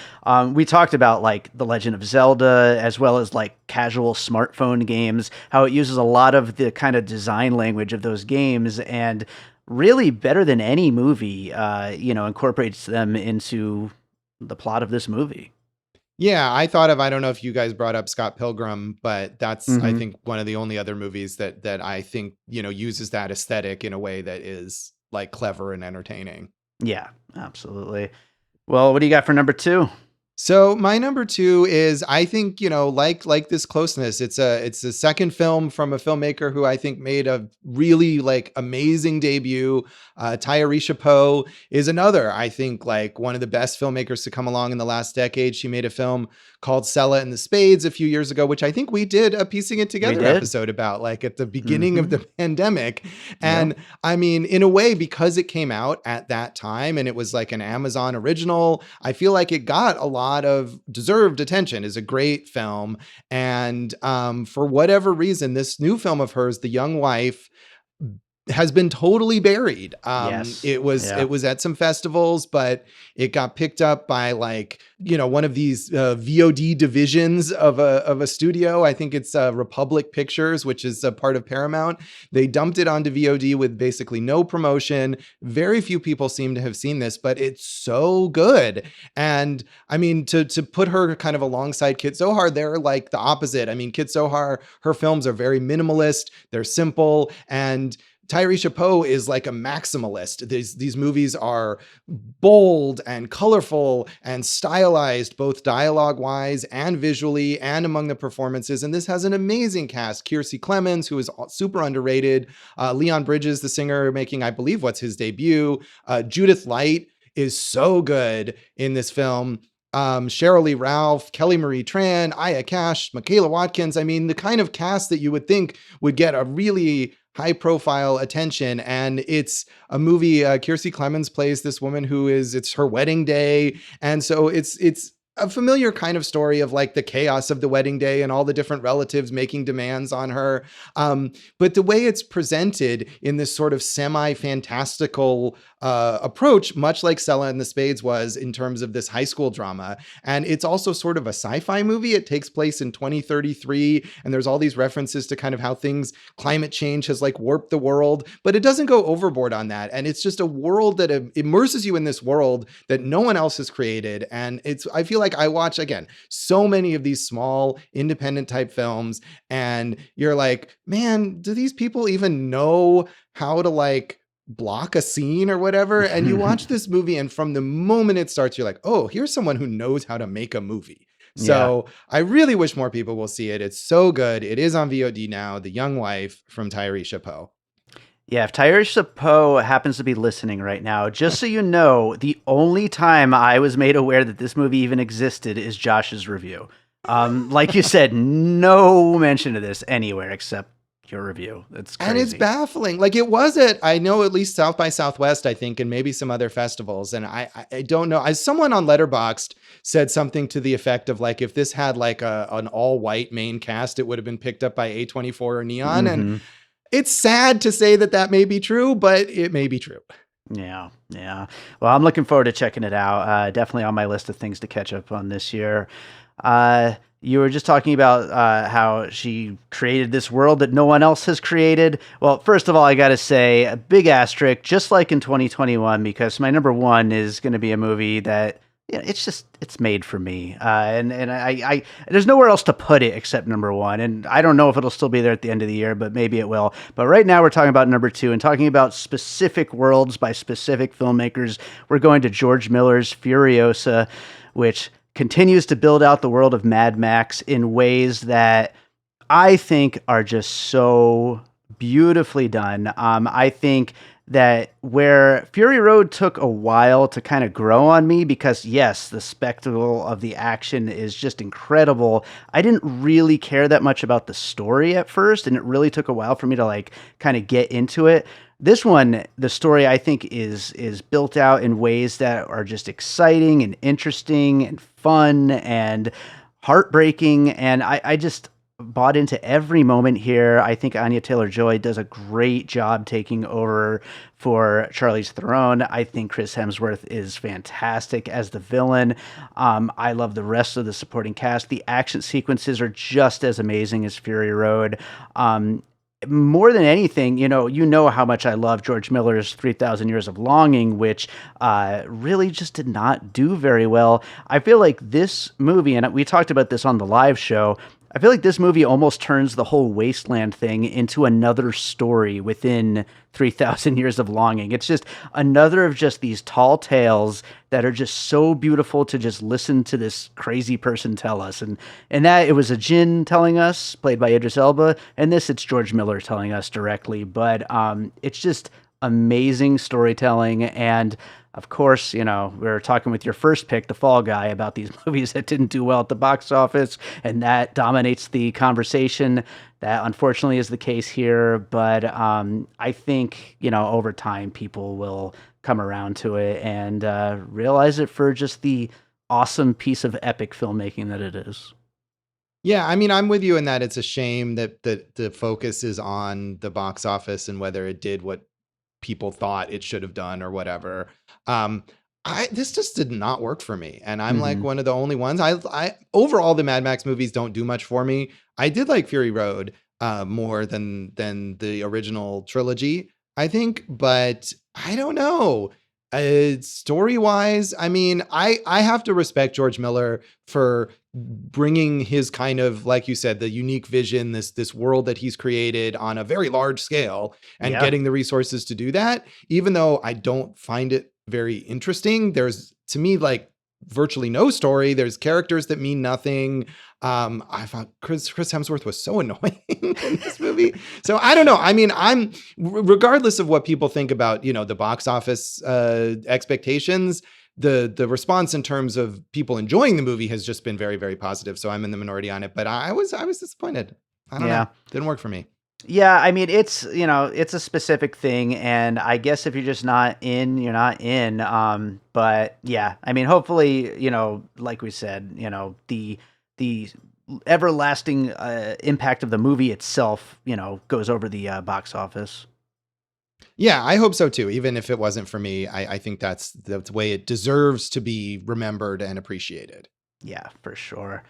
We talked about like The Legend of Zelda, as well as like casual smartphone games, how it uses a lot of the kind of design language of those games, and really better than any movie, incorporates them into the plot of this movie. Yeah, I don't know if you guys brought up Scott Pilgrim, but that's, I Hmm. think, one of the only other movies that I think, uses that aesthetic in a way that is like clever and entertaining. Yeah, absolutely. Well, what do you got for number two? So my number two is, I think, like this closeness. It's a second film from a filmmaker who I think made a really like amazing debut. Tyrese Poe is another, I think, like one of the best filmmakers to come along in the last decade. She made a film called Sella and the Spades a few years ago, which I think we did a Piecing It We Together did. episode about, like at the beginning of Hmm. the pandemic. Yep. And I mean, in a way, because it came out at that time and it was like an Amazon original, I feel like it got a lot of deserved attention. Is a great film. And for whatever reason, this new film of hers, The Young Wife, has been totally buried. Yes. It Yeah. was at some festivals, but it got picked up by like, one of these VOD divisions of a studio. I think it's Republic Pictures, which is a part of Paramount. They dumped it onto VOD with basically no promotion. Very few people seem to have seen this, but it's so good. And I mean, to put her kind of alongside Kit Zohar, they're like the opposite. I mean, Kit Zohar, her films are very minimalist, they're simple, and Tyrese Poe is like a maximalist. These movies are bold and colorful and stylized, both dialogue wise and visually, and among the performances. And this has an amazing cast. Kiersey Clemens, who is super underrated. Leon Bridges, the singer, making, I believe, what's his debut. Judith Light is so good in this film. Cheryl Lee Ralph, Kelly Marie Tran, Aya Cash, Michaela Watkins. I mean, the kind of cast that you would think would get a really high profile attention. And it's a movie. Kiersey Clemens plays this woman it's her wedding day. And so it's a familiar kind of story of like the chaos of the wedding day and all the different relatives making demands on her. But the way it's presented in this sort of semi-fantastical approach, much like Sella and the Spades was in terms of this high school drama. And it's also sort of a sci-fi movie. It takes place in 2033, and there's all these references to kind of how climate change has like warped the world, but it doesn't go overboard on that. And it's just a world that immerses you in this world that no one else has created. And I feel like I watch, again, so many of these small independent type films, and you're like, man, do these people even know how to like block a scene or whatever? And you watch this movie, and from the moment it starts, you're like, oh, here's someone who knows how to make a movie. Yeah. So I really wish more people will see it. It's so good. It is on VOD now. The Young Wife from Tyrese Chapeau. Yeah, if Tyresha Poe happens to be listening right now, just so you know, the only time I was made aware that this movie even existed is Josh's review. Like you said, no mention of this anywhere except your review. It's And it's crazy. baffling. Like it was at, I know at least South by Southwest, I think, and maybe some other festivals. And I don't know. As someone on Letterboxd said something to the effect of like, if this had like an all white main cast, it would have been picked up by A24 or Neon. And Hmm. it's sad to say that that may be true, but it may be true. Yeah, yeah. Well, I'm looking forward to checking it out. Definitely on my list of things to catch up on this year. You were just talking about how she created this world that no one else has created. Well, first of all, I got to say a big asterisk, just like in 2021, because my number one is going to be a movie that it's made for me, and I there's nowhere else to put it except number one, and I don't know if it'll still be there at the end of the year, but maybe it will. But right now we're talking about number two and talking about specific worlds by specific filmmakers. We're going to George Miller's Furiosa, which continues to build out the world of Mad Max in ways that I think are just so beautifully done. I think that where Fury Road took a while to kind of grow on me because yes, the spectacle of the action is just incredible. I didn't really care that much about the story at first, and it really took a while for me to like kind of get into it. This one, the story I think is built out in ways that are just exciting and interesting and fun and heartbreaking, and I just bought into every moment here. I think Anya Taylor-Joy does a great job taking over for Charlize Theron. I think Chris Hemsworth is fantastic as the villain. I love the rest of the supporting cast. The action sequences are just as amazing as Fury Road. More than anything, you know how much I love George Miller's 3,000 Years of Longing, which really just did not do very well. I feel like this movie, and we talked about this on the live show, I feel like this movie almost turns the whole Wasteland thing into another story within 3,000 Years of Longing. It's just another of just these tall tales that are just so beautiful to just listen to this crazy person tell us. And that it was a Jin telling us, played by Idris Elba, and this it's George Miller telling us directly. But it's just amazing storytelling. And of course, we were talking with your first pick, The Fall Guy, about these movies that didn't do well at the box office, and that dominates the conversation. That unfortunately is the case here, but I think, over time people will come around to it and realize it for just the awesome piece of epic filmmaking that it is. Yeah, I mean, I'm with you in that it's a shame that the focus is on the box office and whether it did what people thought it should have done or whatever. Um, this just did not work for me, and I'm like Hmm. one of the only ones. I overall the Mad Max movies don't do much for me. I did like Fury Road more than the original trilogy, I think, but I don't know. Story wise, I mean, I have to respect George Miller for bringing his kind of, like you said, the unique vision, this world that he's created on a very large scale, and Yeah. getting the resources to do that. Even though I don't find it very interesting, there's to me like virtually no story. There's characters that mean nothing. I thought Chris Hemsworth was so annoying in this movie. So I don't know. I mean, I'm regardless of what people think about, the box office expectations, the response in terms of people enjoying the movie has just been very, very positive. So I'm in the minority on it, but I was disappointed. I don't know. Yeah. Didn't work for me. Yeah, I mean it's a specific thing, and I guess if you're just not in, you're not in. But yeah, I mean hopefully, like we said, the everlasting impact of the movie itself, goes over the box office. Yeah, I hope so too. Even if it wasn't for me, I think that's the way it deserves to be remembered and appreciated. Yeah, for sure.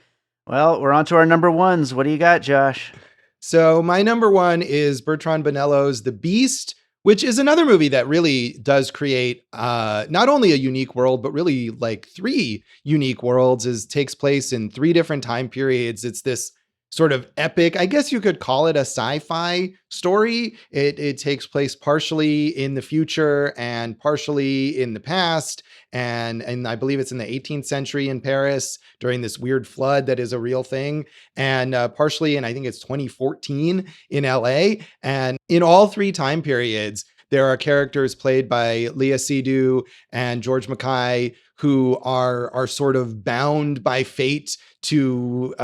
Well, we're on to our number ones. What do you got, Josh? So my number one is Bertrand Bonello's The Beast, which is another movie that really does create not only a unique world, but really like three unique worlds. Is takes place in three different time periods. It's this sort of epic. I guess you could call it a sci-fi story. It takes place partially in the future and partially in the past. And I believe it's in the 18th century in Paris during this weird flood that is a real thing. And partially in, I think it's 2014 in LA. And in all three time periods, there are characters played by Leah Seydoux and George Mackay who are sort of bound by fate to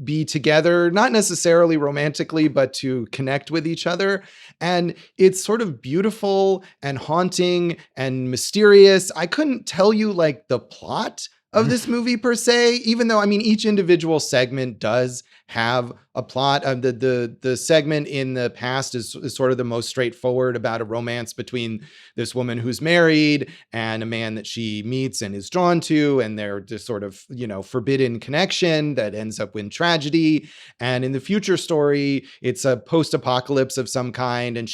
be together, not necessarily romantically, but to connect with each other. And it's sort of beautiful and haunting and mysterious. I couldn't tell you like the plot of this movie per se, even though, I mean, each individual segment does have a plot. The segment in the past is sort of the most straightforward, about a romance between this woman who's married and a man that she meets and is drawn to, and they're just sort of, forbidden connection that ends up in tragedy. And in the future story, it's a post-apocalypse of some kind, and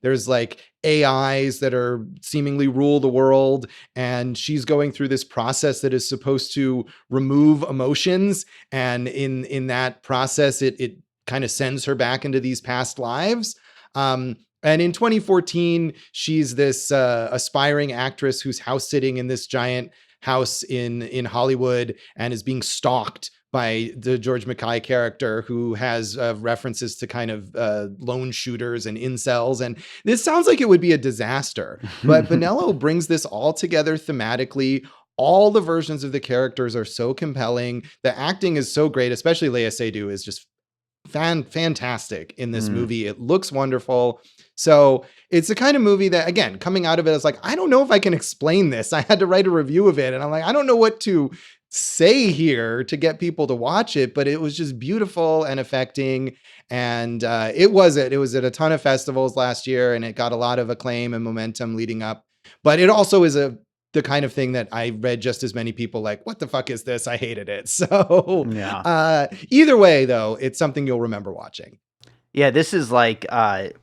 there's like AIs that are seemingly rule the world, and she's going through this process that is supposed to remove emotions, and in that process it kind of sends her back into these past lives. And in 2014, she's this aspiring actress who's house sitting in this giant house in Hollywood and is being stalked by the George Mackay character, who has references to kind of lone shooters and incels. And this sounds like it would be a disaster, but Bonello brings this all together thematically. All the versions of the characters are so compelling. The acting is so great, especially Leah Seydoux is just fantastic in this movie. It looks wonderful. So it's the kind of movie that, again, coming out of it, I was like, I don't know if I can explain this. I had to write a review of it, and I'm like, I don't know what to say here to get people to watch it, but it was just beautiful and affecting. And it was at a ton of festivals last year, and it got a lot of acclaim and momentum leading up. But it also is the kind of thing that I read just as many people like, what the fuck is this? I hated it. So either way, though, it's something you'll remember watching. Yeah, this is like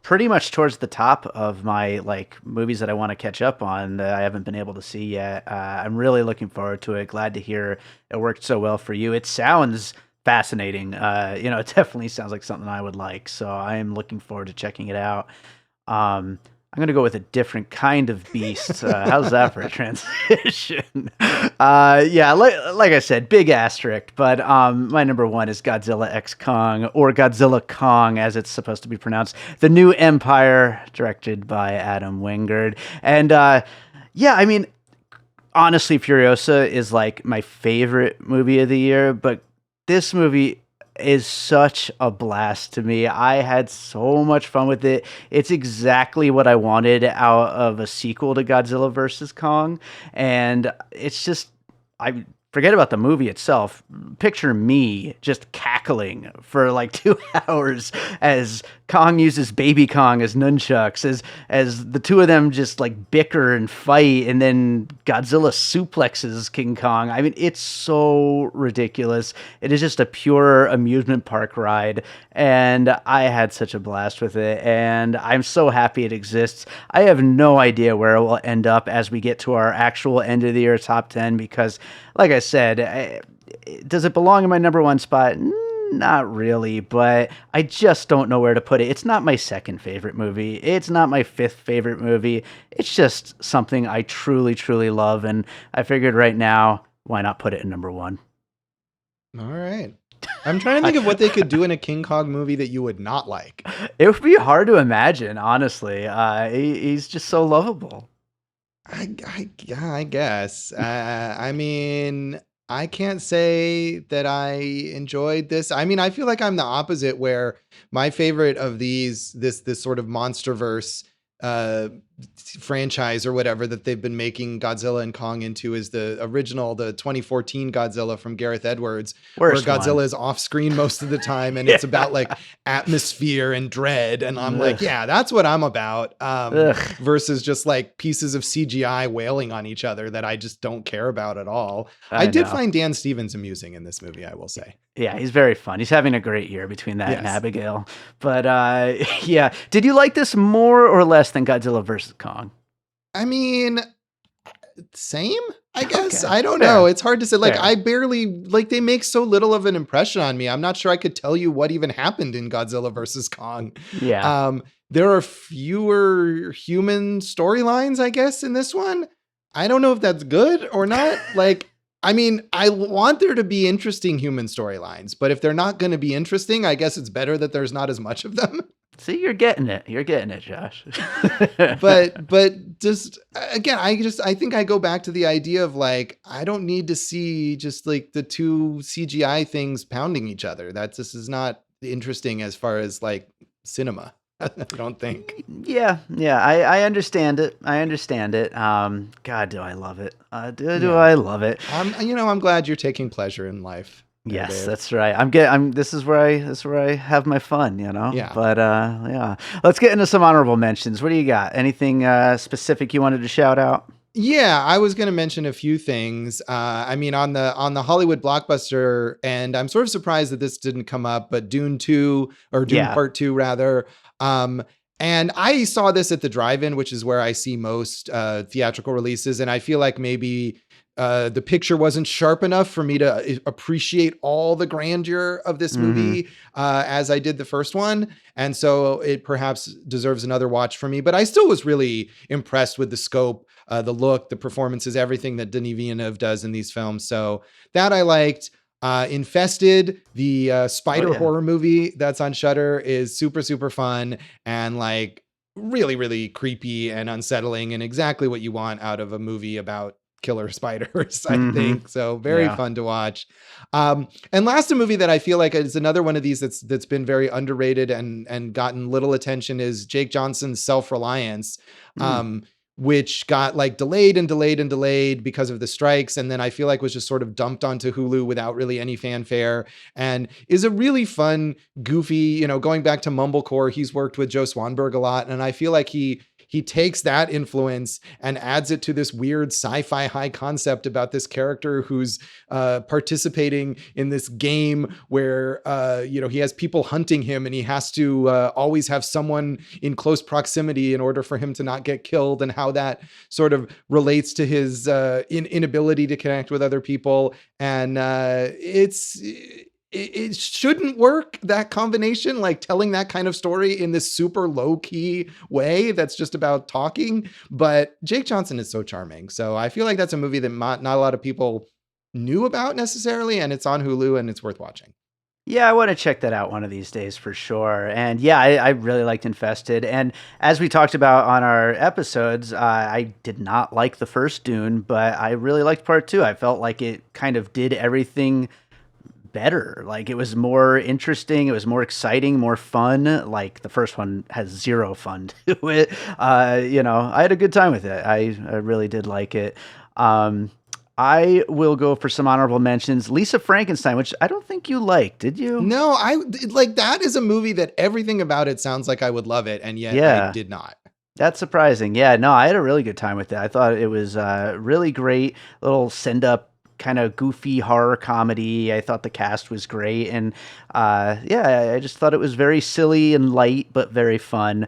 pretty much towards the top of my like movies that I want to catch up on that I haven't been able to see yet. I'm really looking forward to it. Glad to hear it worked so well for you. It sounds fascinating. It definitely sounds like something I would like. So I am looking forward to checking it out. I'm going to go with a different kind of beast. How's that for a transition? Yeah, like I said, big asterisk, but my number one is Godzilla X Kong, or Godzilla Kong, as it's supposed to be pronounced. The New Empire, directed by Adam Wingard. And yeah, I mean, honestly, Furiosa is like my favorite movie of the year, but this movie is such a blast to me. I had so much fun with it. It's exactly what I wanted out of a sequel to Godzilla vs. Kong. And it's just, I forget about the movie itself. Picture me just cackling for like 2 hours as Kong uses Baby Kong as nunchucks, as the two of them just like bicker and fight, and then Godzilla suplexes King Kong. I mean, it's so ridiculous. It is just a pure amusement park ride, and I had such a blast with it, and I'm so happy it exists. I have no idea where it will end up as we get to our actual end of the year top 10, because like I said, does it belong in my number one spot? Not really, but I just don't know where to put it. It's not my second favorite movie. It's not my fifth favorite movie. It's just something I truly, truly love, and I figured right now, why not put it in number one? All right. I'm trying to think of what they could do in a King Kong movie that you would not like. It would be hard to imagine, honestly. He's just so lovable. I guess. I mean, I can't say that I enjoyed this. I mean, I feel like I'm the opposite, where my favorite of this sort of MonsterVerse franchise or whatever that they've been making Godzilla and Kong into is the original, the 2014 Godzilla from Gareth Edwards, where Godzilla is off screen most of the time, and it's about like atmosphere and dread. And I'm like, yeah, that's what I'm about. Versus just like pieces of CGI wailing on each other that I just don't care about at all. I did find Dan Stevens amusing in this movie, I will say. Yeah, he's very fun. He's having a great year between that and Abigail. But yeah, did you like this more or less than Godzilla vs. Kong? I mean, same. I guess. Okay, I don't know. fair, It's hard to say. Like, fair. I barely, like, they make so little of an impression on me. I'm not sure I could tell you what even happened in Godzilla versus Kong. Yeah. Um, there are fewer human storylines, I guess, in this one. I don't know if that's good or not. Like, I mean, I want there to be interesting human storylines, but if they're not going to be interesting, I guess it's better that there's not as much of them. See, you're getting it. You're getting it, Josh. But just again, I think I go back to the idea of like I don't need to see just like the two CGI things pounding each other. That this is not interesting as far as like cinema. I don't think. Yeah, yeah, I understand it. I understand it. God, do I love it? Do Yeah. I love it? I'm glad you're taking pleasure in life there, Yes, Dave. that's right. This is where I have my fun, you know. Yeah. But yeah, let's get into some honorable mentions. What do you got? Anything specific you wanted to shout out? Yeah, I was going to mention a few things. I mean, on the Hollywood blockbuster, and I'm sort of surprised that this didn't come up, but Dune 2 or Dune Yeah. Part 2 rather. Um, and I saw this at the drive-in, which is where I see most theatrical releases, and I feel like maybe the picture wasn't sharp enough for me to appreciate all the grandeur of this Mm-hmm. movie as I did the first one. And so it perhaps deserves another watch for me. But I still was really impressed with the scope, the look, the performances, everything that Denis Villeneuve does in these films. So that I liked. Infested, the Oh spider yeah. horror movie that's on Shudder, is super, super fun and like really, really creepy and unsettling and exactly what you want out of a movie about killer spiders, I Mm-hmm. think. So very Yeah. fun to watch. And last, a movie that I feel like is another one of these that's been very underrated and gotten little attention is Jake Johnson's Self-Reliance. Mm. Which got like delayed and delayed and delayed because of the strikes. And then I feel like was just sort of dumped onto Hulu without really any fanfare, and is a really fun, goofy, going back to Mumblecore, he's worked with Joe Swanberg a lot. And I feel like he takes that influence and adds it to this weird sci-fi high concept about this character who's participating in this game where he has people hunting him and he has to always have someone in close proximity in order for him to not get killed, and how that sort of relates to his inability to connect with other people. And it shouldn't work, that combination, like telling that kind of story in this super low key way that's just about talking. But Jake Johnson is so charming. So I feel like that's a movie that not a lot of people knew about necessarily. And it's on Hulu and it's worth watching. Yeah, I want to check that out one of these days for sure. And yeah, I really liked Infested. And as we talked about on our episodes, I did not like the first Dune, but I really liked part two. I felt like it kind of did everything better. Like it was more interesting, it was more exciting, more fun. Like the first one has zero fun to it. I had a good time with it. I really did like it. Um, I will go for some honorable mentions. Lisa Frankenstein, which I don't think you liked, did you? No, I like that is a movie that everything about it sounds like I would love it. And yet I Yeah, did not. that's surprising. Yeah, no, I had a really good time with it. I thought it was really great. Little send up kind of goofy horror comedy. I thought the cast was great. And yeah, I just thought it was very silly and light, but very fun.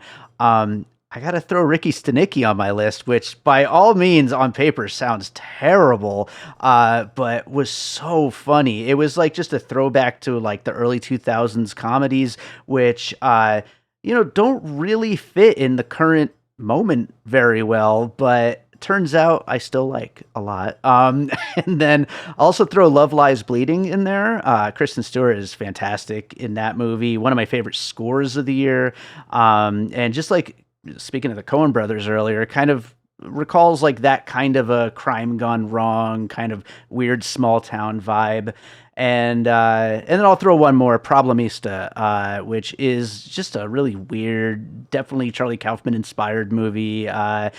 I got to throw Ricky Stenicki on my list, which by all means on paper sounds terrible, but was so funny. It was like just a throwback to like the early 2000s comedies, which, don't really fit in the current moment very well, but turns out I still like a lot. And then also throw Love Lies Bleeding in there. Kristen Stewart is fantastic in that movie. One of my favorite scores of the year. And just like speaking of the Coen brothers earlier, kind of recalls like that kind of a crime gone wrong, kind of weird small town vibe. And then I'll throw one more, Problemista, which is just a really weird, definitely Charlie Kaufman inspired movie that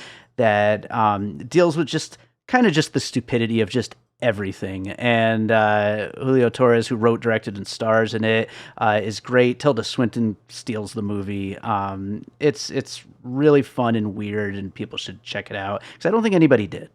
deals with just kind of just the stupidity of just everything. And Julio Torres, who wrote, directed, and stars in it, is great. Tilda Swinton steals the movie. It's really fun and weird, and people should check it out because I don't think anybody did.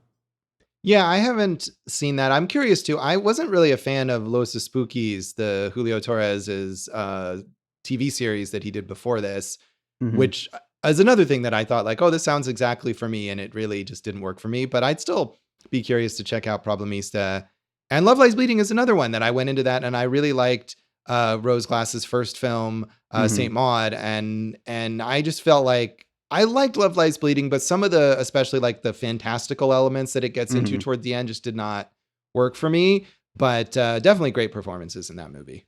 Yeah, I haven't seen that. I'm curious too. I wasn't really a fan of Los Spookies, the Julio Torres's TV series that he did before this, Hmm. which is another thing that I thought like, oh, this sounds exactly for me, and it really just didn't work for me. But I'd still be curious to check out Problemista. And Love Lies Bleeding is another one that I went into that and I really liked Rose Glass's first film, Hmm. Saint Maud, and I just felt like I liked Love Lies Bleeding, but some of the, especially like the fantastical elements that it gets into Hmm. toward the end, just did not work for me. But definitely great performances in that movie.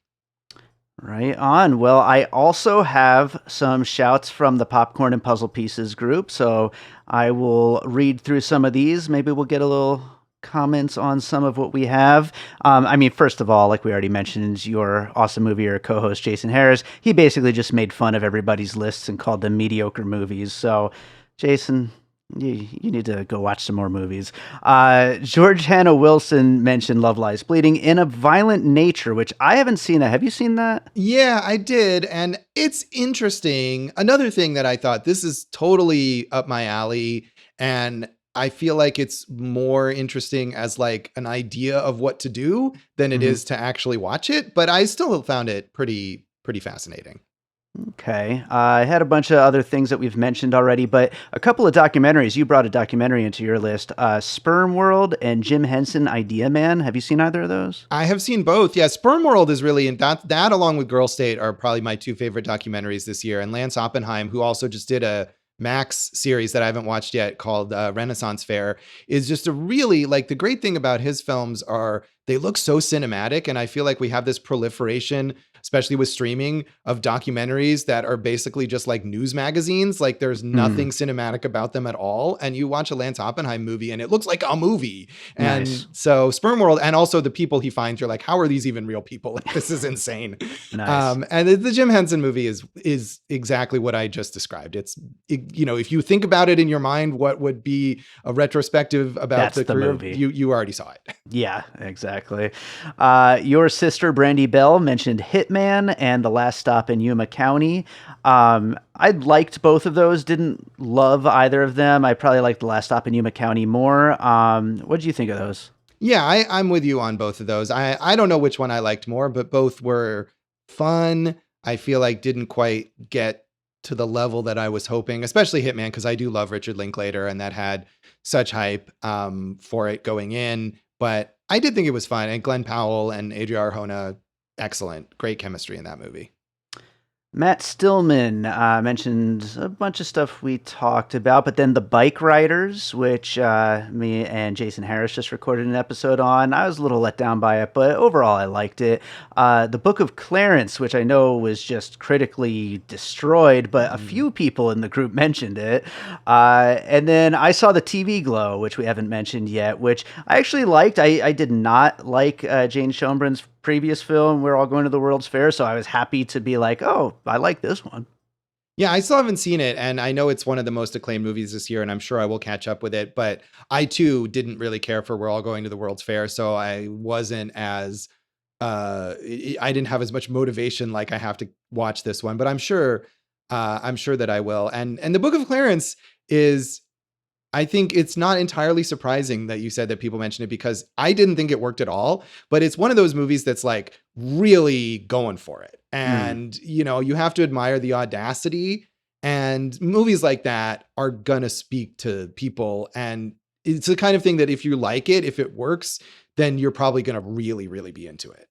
Right on. Well, I also have some shouts from the Popcorn and Puzzle Pieces group, so I will read through some of these. Maybe we'll get a little comments on some of what we have. I mean, first of all, like we already mentioned, your awesome movie or co-host Jason Harris, he basically just made fun of everybody's lists and called them mediocre movies. So, Jason, you need to go watch some more movies. George Hannah Wilson mentioned Love Lies Bleeding in a Violent Nature, which I haven't seen. That. Have you seen that? Yeah, I did. And it's interesting. Another thing that I thought this is totally up my alley. And I feel like it's more interesting as like an idea of what to do than it Hmm. is to actually watch it. But I still found it pretty fascinating. Okay. I had a bunch of other things that we've mentioned already, but a couple of documentaries. You brought a documentary into your list, Sperm World and Jim Henson Idea Man. Have you seen either of those? I have seen both. Yeah, Sperm World is really, and that along with Girl State are probably my two favorite documentaries this year. And Lance Oppenheim, who also just did a Max series that I haven't watched yet called Renaissance Fair, is just a really, like, the great thing about his films are they look so cinematic. And I feel like we have this proliferation, especially with streaming, of documentaries that are basically just like news magazines. Like there's Hmm. nothing cinematic about them at all. And you watch a Lance Oppenheim movie and it looks like a movie. And Nice. so Sperm World, and also the people he finds, you're like, how are these even real people? Like, this is insane. Nice. And the Jim Henson movie is exactly what I just described. If you think about it in your mind, what would be a retrospective about That's the the career, movie. you already saw it. Yeah, exactly. Your sister, Brandy Bell, mentioned Hitman and The Last Stop in Yuma County. I liked both of those. Didn't love either of them. I probably liked The Last Stop in Yuma County more. What did you think of those? Yeah, I'm with you on both of those. I don't know which one I liked more, but both were fun. I feel like didn't quite get to the level that I was hoping, especially Hitman, because I do love Richard Linklater and that had such hype for it going in. But I did think it was fun. And Glenn Powell and Adria Arjona, excellent. Great chemistry in that movie. Matt Stillman mentioned a bunch of stuff we talked about, but then the Bike Riders, which me and Jason Harris just recorded an episode on. I was a little let down by it, but overall I liked it. The Book of Clarence, which I know was just critically destroyed, but a Mhm. few people in the group mentioned it. And then I saw the TV Glow, which we haven't mentioned yet, which I actually liked. I did not like Jane Schoenbrun's previous film. We're all going to the World's Fair, so I was happy to be like, oh, I like this one. Yeah, I still haven't seen it, and I know it's one of the most acclaimed movies this year, and I'm sure I will catch up with it. But I too didn't really care for We're All Going to the World's Fair, so I wasn't as I didn't have as much motivation like I have to watch this one. But I'm sure that I will. And the Book of Clarence is, I think it's not entirely surprising that you said that people mentioned it because I didn't think it worked at all. But it's one of those movies that's like really going for it. Mm. And, you have to admire the audacity. And movies like that are going to speak to people. And it's the kind of thing that if you like it, if it works, then you're probably going to really, really be into it.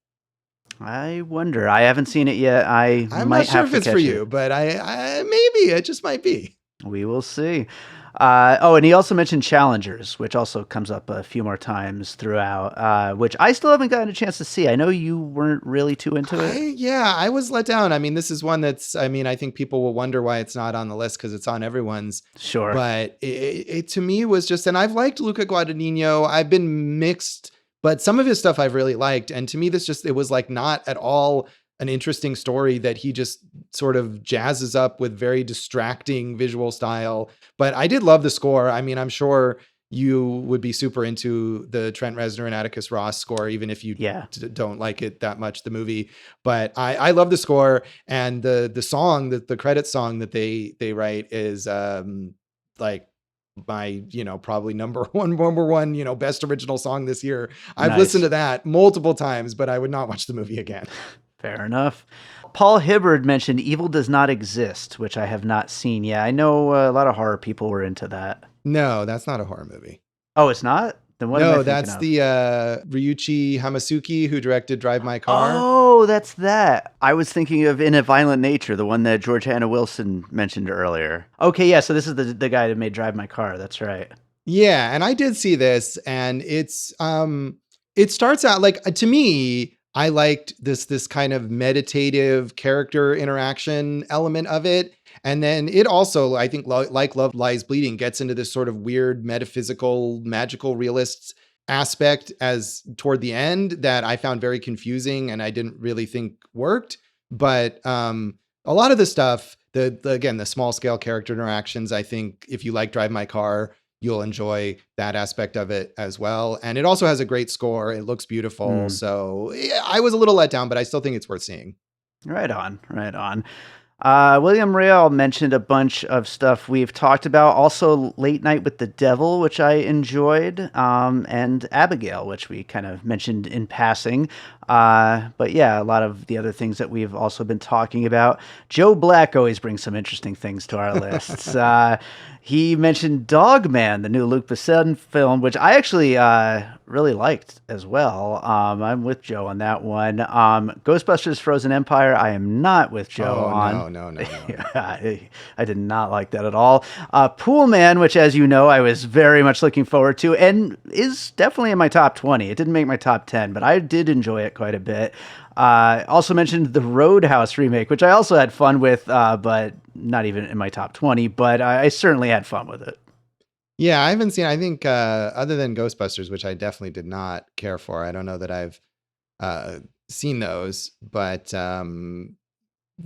I wonder. I haven't seen it yet. I I'm not might sure have if to it's for catch it. you, but I maybe it just might be. We will see. Oh, and he also mentioned Challengers, which also comes up a few more times throughout, which I still haven't gotten a chance to see. I know you weren't really too into it. I was let down. I mean, this is one that's, I mean, I think people will wonder why it's not on the list because it's on everyone's. Sure. But it to me was just, and I've liked Luca Guadagnino. I've been mixed, but some of his stuff I've really liked. And to me, it was like not at all an interesting story that he just sort of jazzes up with very distracting visual style. But I did love the score. I mean, I'm sure you would be super into the Trent Reznor and Atticus Ross score, even if you Yeah. don't like it that much, the movie. But I love the score, and the song, the credit song that they write is like my probably number one best original song this year. I've listened Nice. to that multiple times, but I would not watch the movie again. Fair enough. Paul Hibbard mentioned Evil Does Not Exist, which I have not seen yet. I know a lot of horror people were into that. No, that's not a horror movie. Oh, it's not? Then what am I No, thinking that's of? the Ryuichi Hamasuki who directed Drive My Car. Oh, that's that. I was thinking of In a Violent Nature, the one that George Hannah Wilson mentioned earlier. Okay, yeah, so this is the guy that made Drive My Car. That's right. Yeah, and I did see this, and it starts out like to me, I liked this kind of meditative character interaction element of it. And then it also, I think, like Love Lies Bleeding, gets into this sort of weird metaphysical, magical realist aspect as toward the end that I found very confusing and I didn't really think worked. But a lot of the stuff, again, the small scale character interactions, I think if you like Drive My Car, you'll enjoy that aspect of it as well. And it also has a great score. It looks beautiful. Mm, So yeah, I was a little let down, but I still think it's worth seeing. right on, right on. William Real mentioned a bunch of stuff we've talked about. Also, Late Night with the Devil, which I enjoyed, and Abigail, which we kind of mentioned in passing. But yeah, a lot of the other things that we've also been talking about. Joe Black always brings some interesting things to our lists. He mentioned Dog Man, the new Luc Besson film, which I actually really liked as well. I'm with Joe on that one. Ghostbusters Frozen Empire, I am not with Joe Oh, on. no, no, no, no. Yeah, I did not like that at all. Pool Man, which, as you know, I was very much looking forward to and is definitely in my top 20. It didn't make my top 10, but I did enjoy it quite a bit. Also mentioned the Roadhouse remake, which I also had fun with, but not even in my top 20, but I certainly had fun with it. Yeah, I haven't seen, I think, other than Ghostbusters, which I definitely did not care for. I don't know that I've uh, seen those, but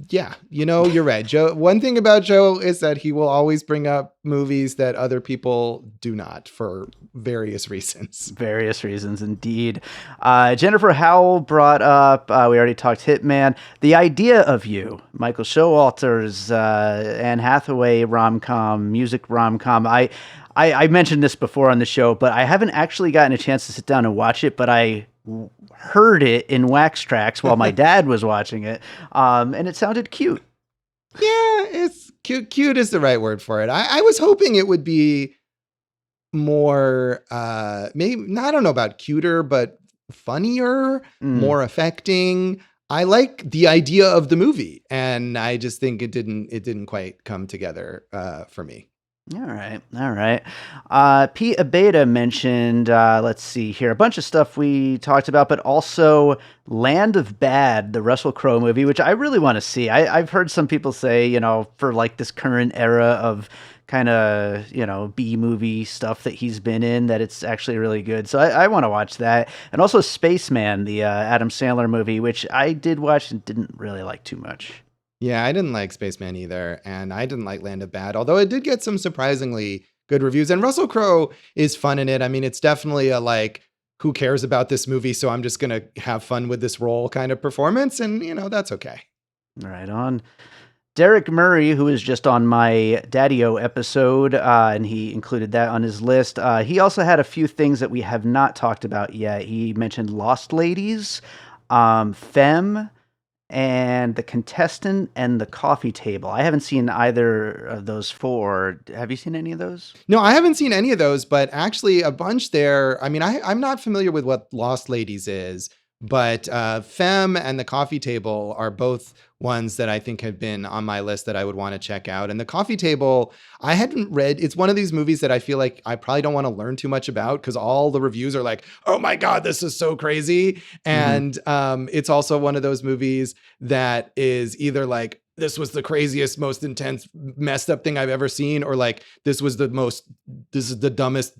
yeah, you're right. Joe, one thing about Joe is that he will always bring up movies that other people do not for various reasons. Various reasons, indeed. Jennifer Howell brought up, we already talked Hitman, The Idea of You, Michael Showalter's Anne Hathaway rom-com, music rom-com. I mentioned this before on the show, but I haven't actually gotten a chance to sit down and watch it, but I heard it in wax tracks while my dad was watching it, and it sounded cute. Yeah, it's cute. Cute is the right word for it. I was hoping it would be more, maybe, I don't know about cuter, but funnier, Mm. more affecting. I like the idea of the movie, and I just think it didn't quite come together for me. All right, all right. Pete Abeda mentioned, let's see here, a bunch of stuff we talked about, but also Land of Bad, the Russell Crowe movie, which I really want to see. I've heard some people say, for like this current era of kind of, B movie stuff that he's been in, that it's actually really good. So I want to watch that. And also Spaceman, the Adam Sandler movie, which I did watch and didn't really like too much. Yeah, I didn't like Spaceman either, and I didn't like Land of Bad, although it did get some surprisingly good reviews. And Russell Crowe is fun in it. I mean, it's definitely a like, who cares about this movie? So I'm just gonna have fun with this role kind of performance, and that's okay. Right on. Derek Murray, who was just on my Daddy-O episode, and he included that on his list. He also had a few things that we have not talked about yet. He mentioned Lost Ladies, Femme, and The Contestant and The Coffee Table. I haven't seen either of those four. Have you seen any of those? No, I haven't seen any of those, but actually a bunch there. I mean, I'm not familiar with what Lost Ladies is, but Femme and The Coffee Table are both ones that I think have been on my list that I would want to check out. And The Coffee Table, I hadn't read. It's one of these movies that I feel like I probably don't want to learn too much about because all the reviews are like, oh my God, this is so crazy. And it's also one of those movies that is either like, this was the craziest, most intense, messed up thing I've ever seen, or like, this is the dumbest,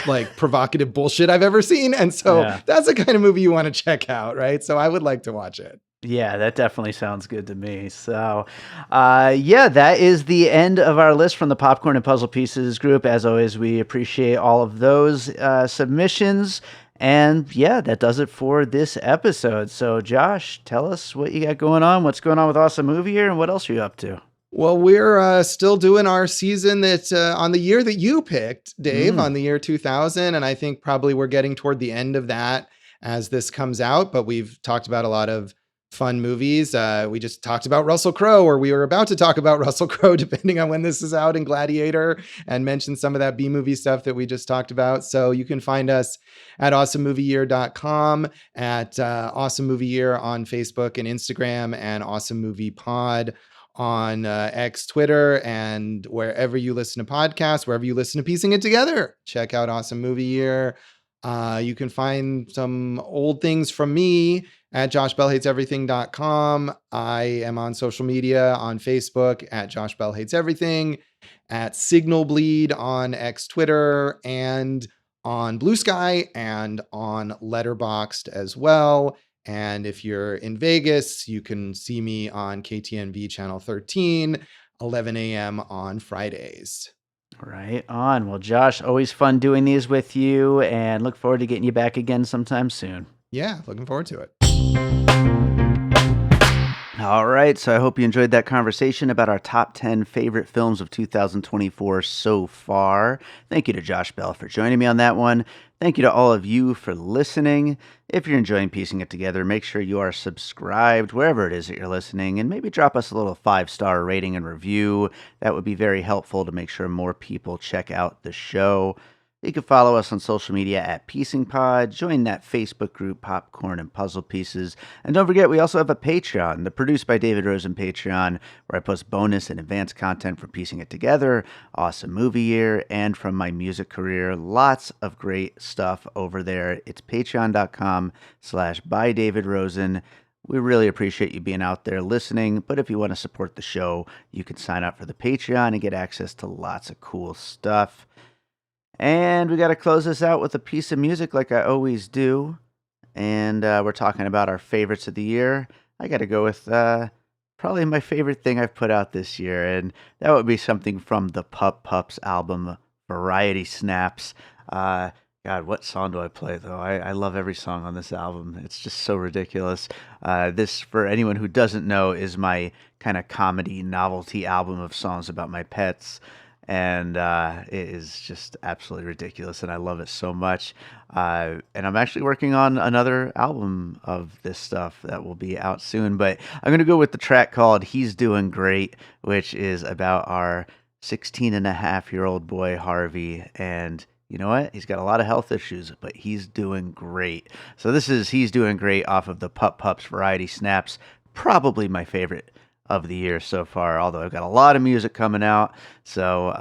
like provocative bullshit I've ever seen. And so Yeah. that's the kind of movie you want to check out, right? So I would like to watch it. Yeah, that definitely sounds good to me. So, yeah, that is the end of our list from the Popcorn and Puzzle Pieces group. As always, we appreciate all of those submissions. And yeah, that does it for this episode. So, Josh, tell us what you got going on. What's going on with Awesome Movie here, and what else are you up to? Well, we're still doing our season that on the year that you picked, Dave, on the year 2000. And I think probably we're getting toward the end of that as this comes out. But we've talked about a lot of fun movies. We just talked about Russell Crowe, or we were about to talk about Russell Crowe, depending on when this is out, in Gladiator, and mention some of that B-movie stuff that we just talked about. So you can find us at awesomemovieyear.com, at Awesome Movie Year on Facebook and Instagram, and Awesome Movie Pod on X, Twitter, and wherever you listen to podcasts, wherever you listen to Piecing It Together. Check out Awesome Movie Year. You can find some old things from me at joshbellhateseverything.com. I am on social media on Facebook at Josh Bell Hates Everything, at Signal Bleed on X, Twitter, and on Blue Sky, and on Letterboxd as well. And if you're in Vegas, you can see me on KTNV Channel 13, 11 a.m. on Fridays. Right on. Well, Josh, always fun doing these with you, and look forward to getting you back again sometime soon. Yeah, looking forward to it. All right, so I hope you enjoyed that conversation about our top 10 favorite films of 2024 so far. Thank you to Josh Bell for joining me on that one. Thank you to all of you for listening. If you're enjoying Piecing It Together, make sure you are subscribed wherever it is that you're listening, and maybe drop us a little 5-star rating and review. That would be very helpful to make sure more people check out the show. You can follow us on social media at Piecing Pod. Join that Facebook group, Popcorn and Puzzle Pieces. And don't forget, we also have a Patreon, the Produced by David Rosen Patreon, where I post bonus and advanced content for Piecing It Together, Awesome Movie Year, and from my music career. Lots of great stuff over there. It's patreon.com/bydavidrosen. We really appreciate you being out there listening, but if you want to support the show, you can sign up for the Patreon and get access to lots of cool stuff. And we got to close this out with a piece of music like I always do. And we're talking about our favorites of the year. I got to go with probably my favorite thing I've put out this year. And that would be something from the Pup Pups album, Variety Snaps. God, what song do I play, though? I love every song on this album. It's just so ridiculous. This, for anyone who doesn't know, is my kind of comedy novelty album of songs about my pets. And it is just absolutely ridiculous, and I love it so much. And I'm actually working on another album of this stuff that will be out soon. But I'm going to go with the track called He's Doing Great, which is about our 16-and-a-half-year-old boy, Harvey. And you know what? He's got a lot of health issues, but he's doing great. So this is He's Doing Great off of the Pup Pups Variety Snaps, probably my favorite of the year so far, although I've got a lot of music coming out, so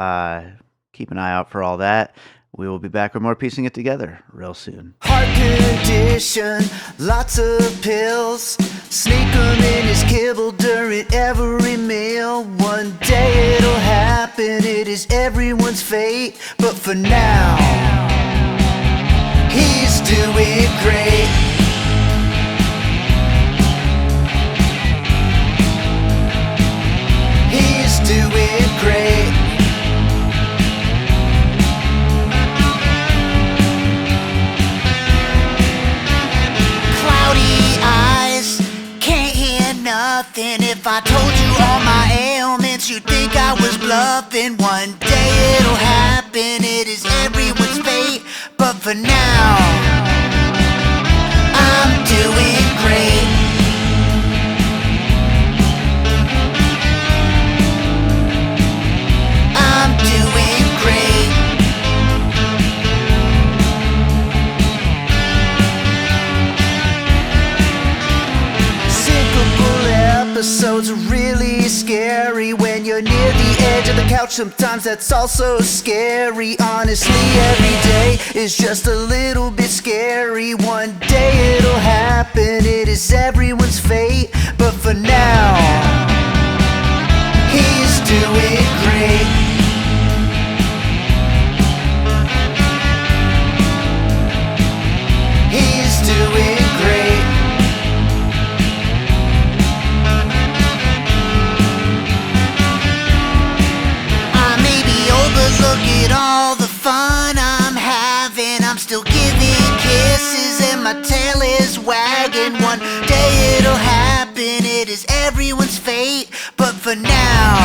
keep an eye out for all that. We will be back with more Piecing It Together real soon. Heart condition, lots of pills, sneak 'em in his kibble during every meal. One day it'll happen, it is everyone's fate, but for now, he's doing great. Doing great. Cloudy eyes, can't hear nothing. If I told you all my ailments, you'd think I was bluffing. One day it'll happen, it is everyone's fate, but for now, I'm doing great. I'm doing great. Syncopal episodes are really scary. When you're near the edge of the couch, sometimes that's also scary. Honestly, every day is just a little bit scary. One day it'll happen, it is everyone's fate, but for now, he's doing great. He's doing great. I may be old, but look at all the fun I'm having. I'm still giving kisses and my tail is wagging. One day it'll happen, it is everyone's fate, but for now,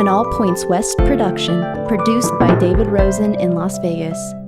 an All Points West production, produced by David Rosen in Las Vegas.